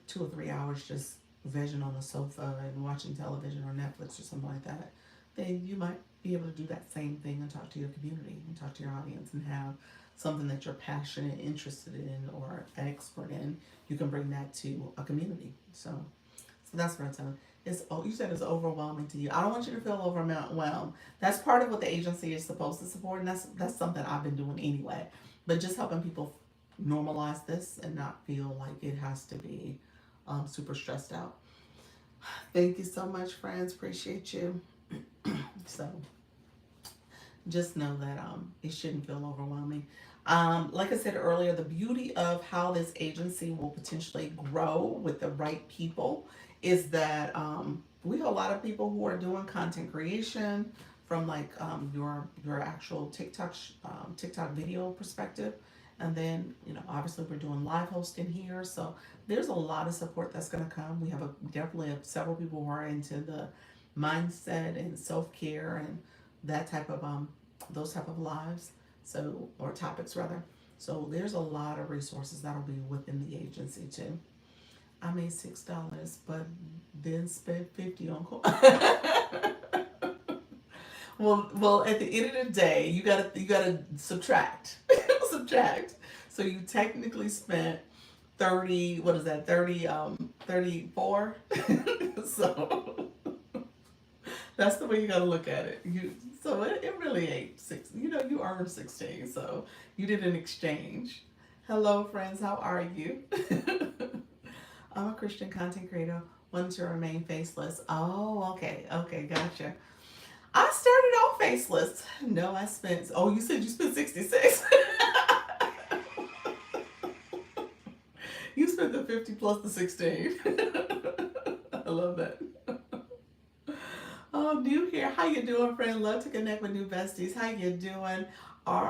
2 or 3 hours just vegging on the sofa and watching television or Netflix or something like that, then you might be able to do that same thing and talk to your community and talk to your audience and have something that you're passionate, interested in, or an expert in. You can bring that to a community. So that's what I'm telling you. You said it's overwhelming to you. I don't want you to feel overwhelmed. That's part of what the agency is supposed to support, and that's something I've been doing anyway. But just helping people normalize this and not feel like it has to be super stressed out. Thank you so much, friends. Appreciate you. So just know that it shouldn't feel overwhelming. Like I said earlier, the beauty of how this agency will potentially grow with the right people is that we have a lot of people who are doing content creation from like your actual TikTok video perspective. And then, obviously we're doing live hosting here. So there's a lot of support that's going to come. We have definitely several people who are into the mindset and self-care and that type of, those type of lives. So, or topics rather. So there's a lot of resources that'll be within the agency too. I made $6, but then spent 50 on well, at the end of the day, you gotta subtract, subtract. So you technically spent 30. What is that? 34. So that's the way you gotta look at it. So it really ain't six. You know, you earned 16, so you did an exchange. Hello, friends. How are you? I'm a Christian content creator, wanting to remain faceless. Oh, okay, okay, gotcha. I started off faceless. No, I spent. Oh, you said you spent 66. You spent the 50 plus the 16. I love that. Oh, new here. How you doing, friend? Love to connect with new besties. How you doing?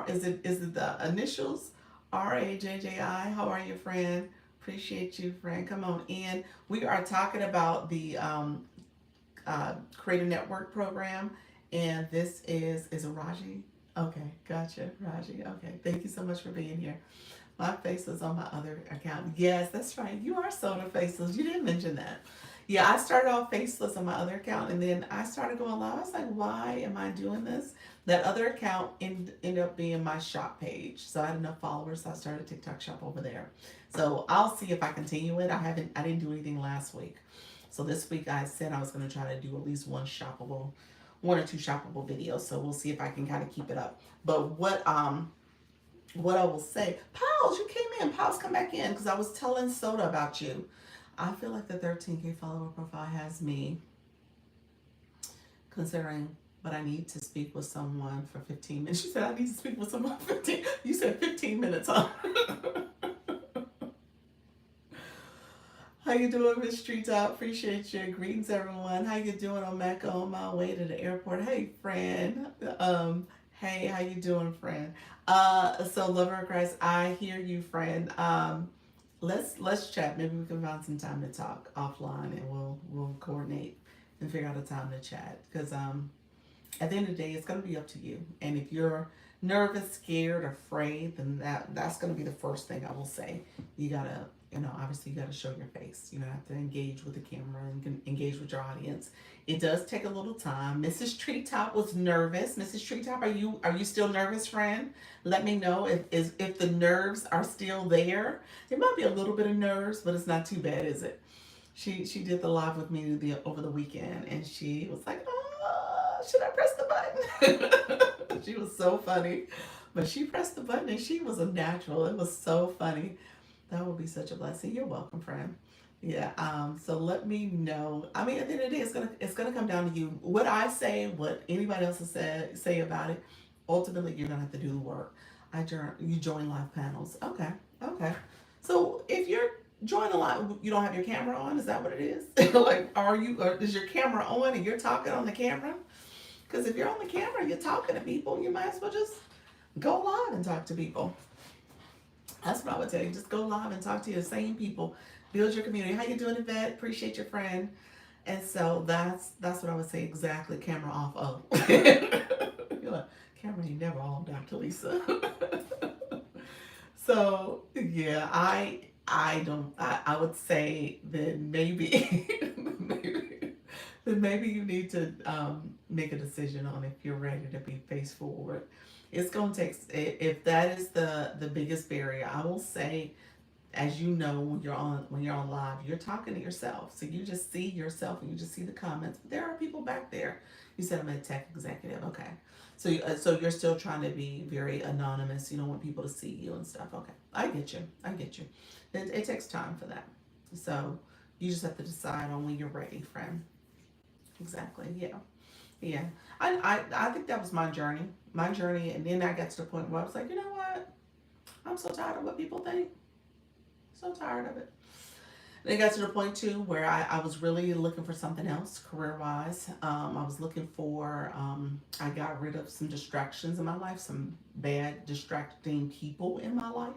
Is it the initials? RAJJI. How are you, friend? Appreciate you, friend. Come on in. We are talking about the Creator Network program, and this is it Raji? Okay, gotcha, Raji. Okay, thank you so much for being here. My face is on my other account. Yes, that's right. You are soda faceless. You didn't mention that. Yeah, I started off faceless on my other account, and then I started going live. I was like, why am I doing this? That other account ended up being my shop page. So I had enough followers, so I started a TikTok shop over there. So I'll see if I continue it. I didn't do anything last week. So this week I said I was going to try to do at least one or two shoppable videos. So we'll see if I can kind of keep it up. But what I will say, Pals, you came in. Pals, come back in because I was telling Soda about you. I feel like the 13K follower profile has me considering, but I need to speak with someone for 15 minutes. She said I need to speak with someone for 15. You said 15 minutes, huh? How you doing, Miss Treetop? Appreciate you. Greetings, everyone. How you doing? I'm back on my way to the airport. Hey, friend. Hey, how you doing, friend? So Lover of Christ, I hear you, friend. Let's chat. Maybe we can find some time to talk offline, and we'll coordinate and figure out a time to chat. Because at the end of the day, it's gonna be up to you. And if you're nervous, scared, afraid, then that's gonna be the first thing I will say. You gotta, obviously you gotta show your face. You have to engage with the camera and engage with your audience. It does take a little time. Mrs. Treetop was nervous. Mrs. Treetop, are you still nervous, friend? Let me know if the nerves are still there. There might be a little bit of nerves, but it's not too bad, is it? She did the live with me over the weekend, and she was like, should I press the button? She was so funny. But she pressed the button and she was a natural. It was so funny. That would be such a blessing. You're welcome, friend. Yeah. So let me know. I mean, at the end of the day, it's gonna come down to you. What I say, what anybody else has say about it. Ultimately, you're gonna have to do the work. You join live panels. Okay. Okay. So if you're joining live, you don't have your camera on. Is that what it is? Like, or is your camera on and you're talking on the camera? Because if you're on the camera, you're talking to people. You might as well just go live and talk to people. That's what I would tell you. Just go live and talk to your same people. Build your community. How you doing, Yvette? Appreciate your friend. And so that's what I would say exactly. Camera off. Oh, you're like, camera, you never on, Dr. Lisa. So yeah, I would say that maybe maybe you need to make a decision on if you're ready to be face forward. It's gonna take, if that is the biggest barrier. I will say, as you know, when you're on live, you're talking to yourself, so you just see yourself and you just see the comments. But there are people back there. You said I'm a tech executive, okay? So you're still trying to be very anonymous. You don't want people to see you and stuff. Okay, I get you. I get you. It takes time for that. So you just have to decide on when you're ready, friend. Exactly. Yeah. Yeah. I think that was my journey. My journey, and then I got to the point where I was like, you know what? I'm so tired of what people think. So tired of it. And it got to the point too where I was really looking for something else career wise. I was looking for, I got rid of some distractions in my life, some bad distracting people in my life,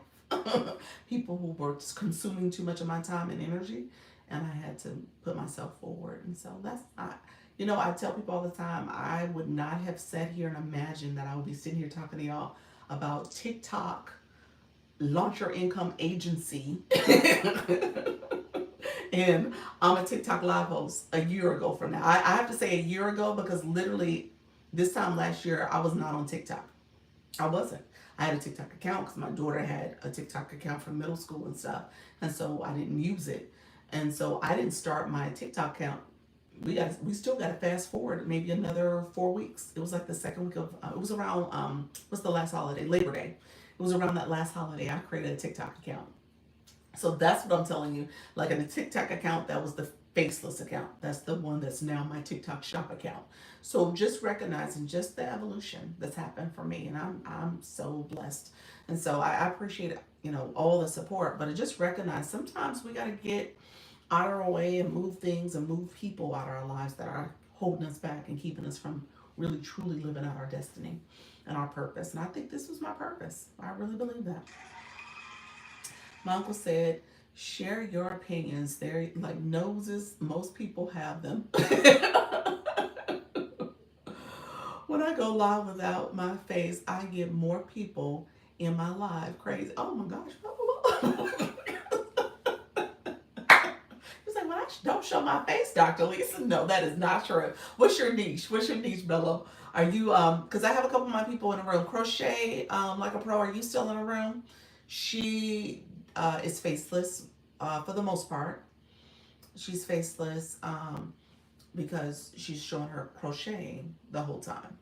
people who were consuming too much of my time and energy. And I had to put myself forward. And so I tell people all the time, I would not have sat here and imagined that I would be sitting here talking to y'all about TikTok, launch your income agency. And I'm a TikTok live host a year ago from now. I have to say a year ago because literally this time last year, I was not on TikTok. I wasn't. I had a TikTok account because my daughter had a TikTok account from middle school and stuff. And so I didn't use it. And so I didn't start my TikTok account we still got to fast forward maybe another 4 weeks. It was like the second week of it was around what's the last holiday? Labor Day. It was around that last holiday I created a TikTok account. So that's what I'm telling you. Like in the TikTok account, that was the faceless account. That's the one that's now my TikTok shop account. So just recognizing just the evolution that's happened for me, and I'm so blessed. And so I appreciate, all the support, but I just recognize sometimes we got to get out of our way and move things and move people out of our lives that are holding us back and keeping us from really truly living out our destiny and our purpose. And I think this was my purpose. I really believe that. My uncle said, share your opinions. They're like noses, most people have them. When I go live without my face, I get more people in my live. Crazy. Oh my gosh. He's like, well, I don't show my face, Dr. Lisa. No, that is not true. What's your niche? What's your niche, Bello? Are you, because I have a couple of my people in the room. Crochet, like a pro, are you still in the room? She is faceless for the most part. She's faceless because she's showing her crocheting the whole time.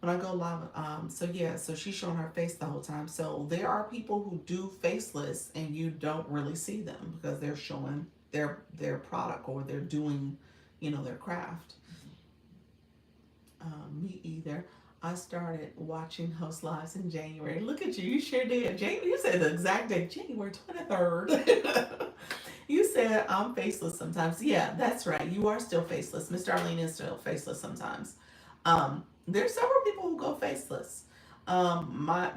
When I go live, so yeah, so she's showing her face the whole time. So there are people who do faceless and you don't really see them because they're showing their product or they're doing, their craft. Me either. I started watching Host Lives in January. Look at you. You sure did. You said the exact date, January 23rd. You said I'm faceless sometimes. Yeah, that's right. You are still faceless. Miss Darlene is still faceless sometimes. There's several people who go faceless. My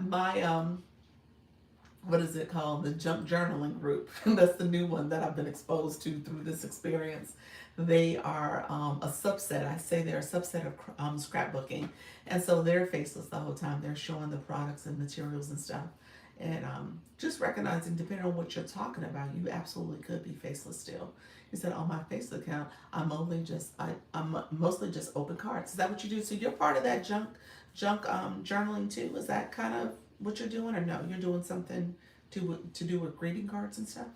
what is it called? The junk journaling group. That's the new one that I've been exposed to through this experience. They are a subset. I say they're a subset of scrapbooking, and so they're faceless the whole time. They're showing the products and materials and stuff, and just recognizing, depending on what you're talking about, you absolutely could be faceless still. You said on my Facebook account, I'm mostly just open cards. Is that what you do? So you're part of that junk journaling too. Is that kind of what you're doing, or no? You're doing something to do with greeting cards and stuff.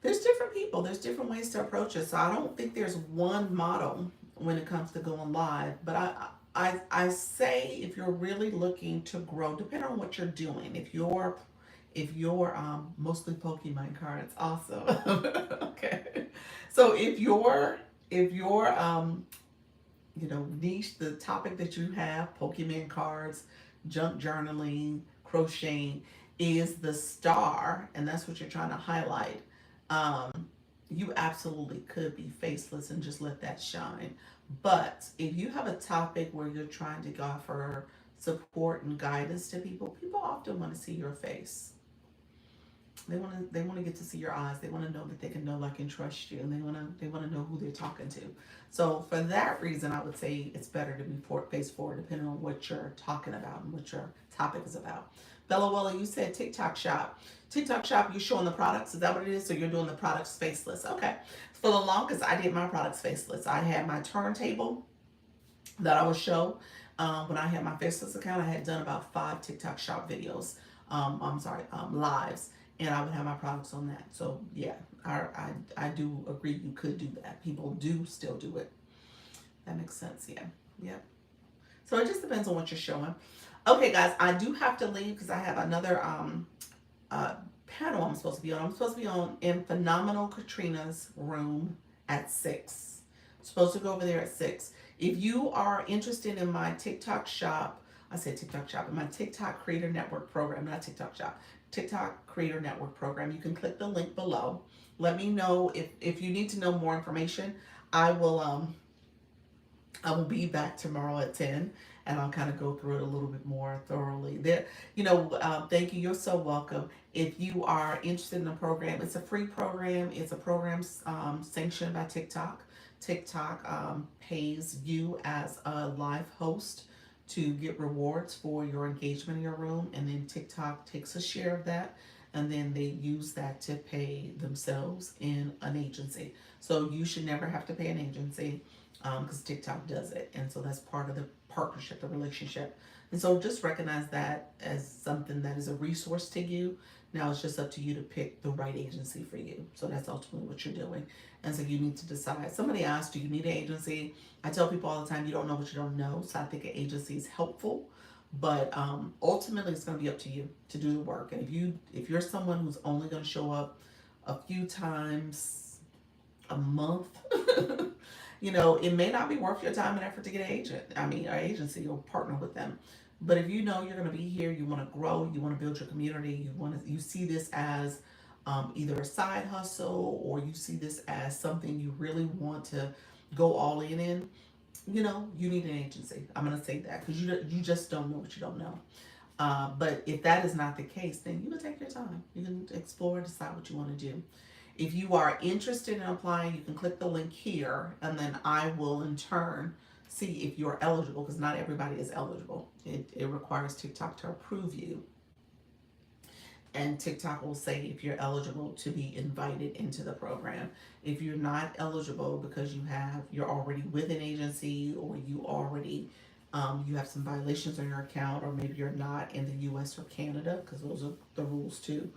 There's different people. There's different ways to approach it. So I don't think there's one model when it comes to going live. But I say if you're really looking to grow, depending on what you're doing, if you're mostly Pokemon cards, awesome. Okay. So if your niche, the topic that you have, Pokemon cards, junk journaling, crocheting, is the star, and that's what you're trying to highlight, you absolutely could be faceless and just let that shine. But if you have a topic where you're trying to offer support and guidance to people, people often want to see your face. They want to get to see your eyes. They want to know that they can know, like, and trust you, and they want to know who they're talking to. So for that reason, I would say it's better to be face forward, depending on what you're talking about and what your topic is about. Bella Wella, you said TikTok shop. TikTok shop, you showing the products? Is that what it is? So you're doing the products faceless? Okay. For the longest, I did my products faceless. I had my turntable that I would show. When I had my faceless account, I had done about 5 TikTok shop videos. I'm sorry, lives, and I would have my products on that. So yeah, I do agree you could do that. People do still do it. That makes sense. Yeah, yeah. So it just depends on what you're showing. Okay, guys, I do have to leave because I have another uh, panel I'm supposed to be on. I'm supposed to be on in Phenomenal Katrina's room at 6. I'm supposed to go over there at 6. If you are interested in my TikTok shop, I said TikTok shop, in my TikTok Creator Network program, not TikTok shop, TikTok Creator Network program, you can click the link below. Let me know if you need to know more information. I will I will be back tomorrow at 10, and I'll kind of go through it a little bit more thoroughly. Thank you. You're so welcome. If you are interested in the program, it's a free program. It's a program sanctioned by TikTok. TikTok pays you as a live host to get rewards for your engagement in your room, and then TikTok takes a share of that. and then they use that to pay themselves in an agency. So you should never have to pay an agency because TikTok does it. And so that's part of the partnership, the relationship. And so just recognize that as something that is a resource to you. Now it's just up to you to pick the right agency for you. So that's ultimately what you're doing. And so you need to decide. Somebody asked, do you need an agency? I tell people all the time, you don't know what you don't know. So I think an agency is helpful, but ultimately it's going to be up to you to do the work. And if you're someone who's only going to show up a few times a month, it may not be worth your time and effort to get an agent. I mean, an agency or partner with them. But if you know you're going to be here, you want to grow, you want to build your community, you see this as either a side hustle, or you see this as something you really want to go all in, you need an agency. I'm going to say that because you just don't know what you don't know. But if that is not the case, then you can take your time. You can explore and decide what you want to do. If you are interested in applying, you can click the link here, and then I will in turn see if you're eligible, because not everybody is eligible. It requires TikTok to approve you. And TikTok will say if you're eligible to be invited into the program. If you're not eligible because you're already with an agency, or you already you have some violations on your account, or maybe you're not in the U.S. or Canada, because those are the rules too,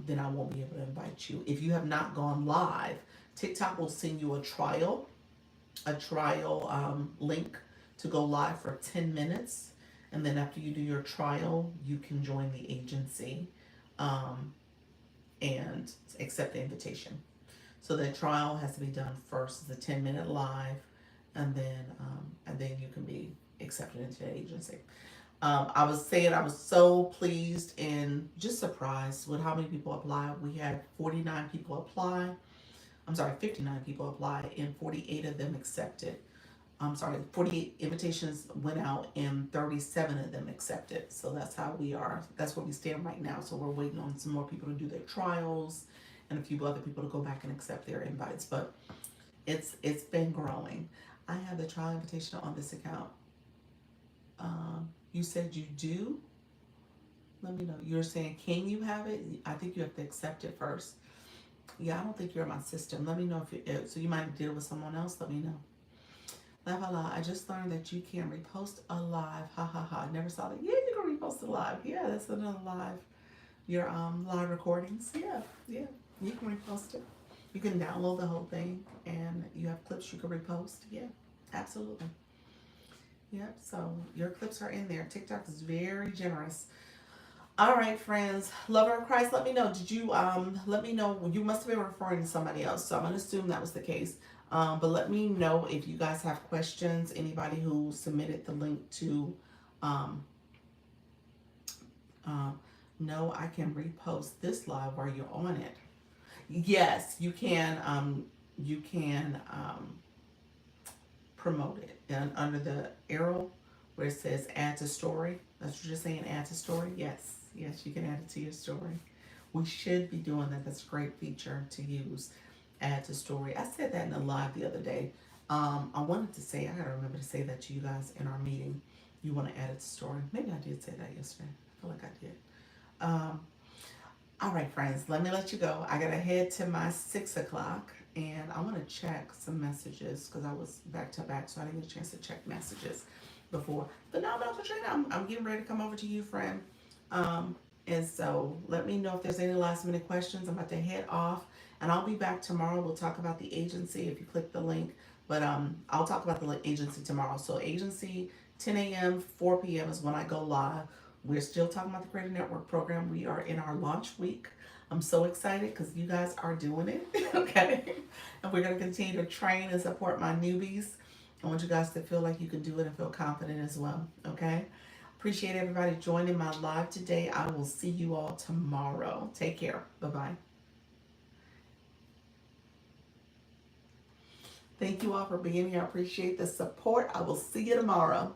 then I won't be able to invite you. If you have not gone live, TikTok will send you a trial link to go live for 10 minutes. And then after you do your trial, you can join the agency and accept the invitation. So the trial has to be done first, the 10-minute live, and then you can be accepted into the agency. I was saying I was so pleased and just surprised with how many people applied. We had 49 people apply. 59 people applied, and 48 of them accepted. 48 invitations went out and 37 of them accepted. So that's how we are. That's where we stand right now. So we're waiting on some more people to do their trials and a few other people to go back and accept their invites. But it's been growing. I have the trial invitation on this account. You said you do? Let me know. You're saying, can you have it? I think you have to accept it first. Yeah, I don't think you're in my system. Let me know so you might deal with someone else. Let me know. I just learned that you can repost a live. Ha ha ha. I never saw that. Yeah, you can repost a live. Yeah, that's another live. Your live recordings. Yeah. You can repost it. You can download the whole thing, and you have clips you can repost. Yeah, absolutely. Yep, so your clips are in there. TikTok is very generous. All right, friends. Lover of Christ, let me know. Did you let me know? You must have been referring to somebody else, so I'm gonna assume that was the case. But let me know if you guys have questions. Anybody who submitted the link to no, I can repost this live while you're on it. Yes, you can promote it. And under the arrow where it says add to story, that's what you're saying, add to story. Yes, you can add it to your story. We should be doing that. That's a great feature to use, add to story. I said that in a live the other day. I wanted to say, I gotta remember to say that to you guys in our meeting. You want to add it to story. Maybe I did say that yesterday. I feel like I did. All right, friends, let me let you go. I gotta head to my 6 o'clock, and I want to check some messages because I was back to back, so I didn't get a chance to check messages before. But now, Katrina, I'm getting ready to come over to you, friend. And so let me know if there's any last minute questions. I'm about to head off, and I'll be back tomorrow. We'll talk about the agency if you click the link. But I'll talk about the agency tomorrow. So agency, 10 a.m., 4 p.m. is when I go live. We're still talking about the Creator Network program. We are in our launch week. I'm so excited because you guys are doing it, okay? And we're going to continue to train and support my newbies. I want you guys to feel like you can do it and feel confident as well, okay? Appreciate everybody joining my live today. I will see you all tomorrow. Take care. Bye-bye. Thank you all for being here. I appreciate the support. I will see you tomorrow.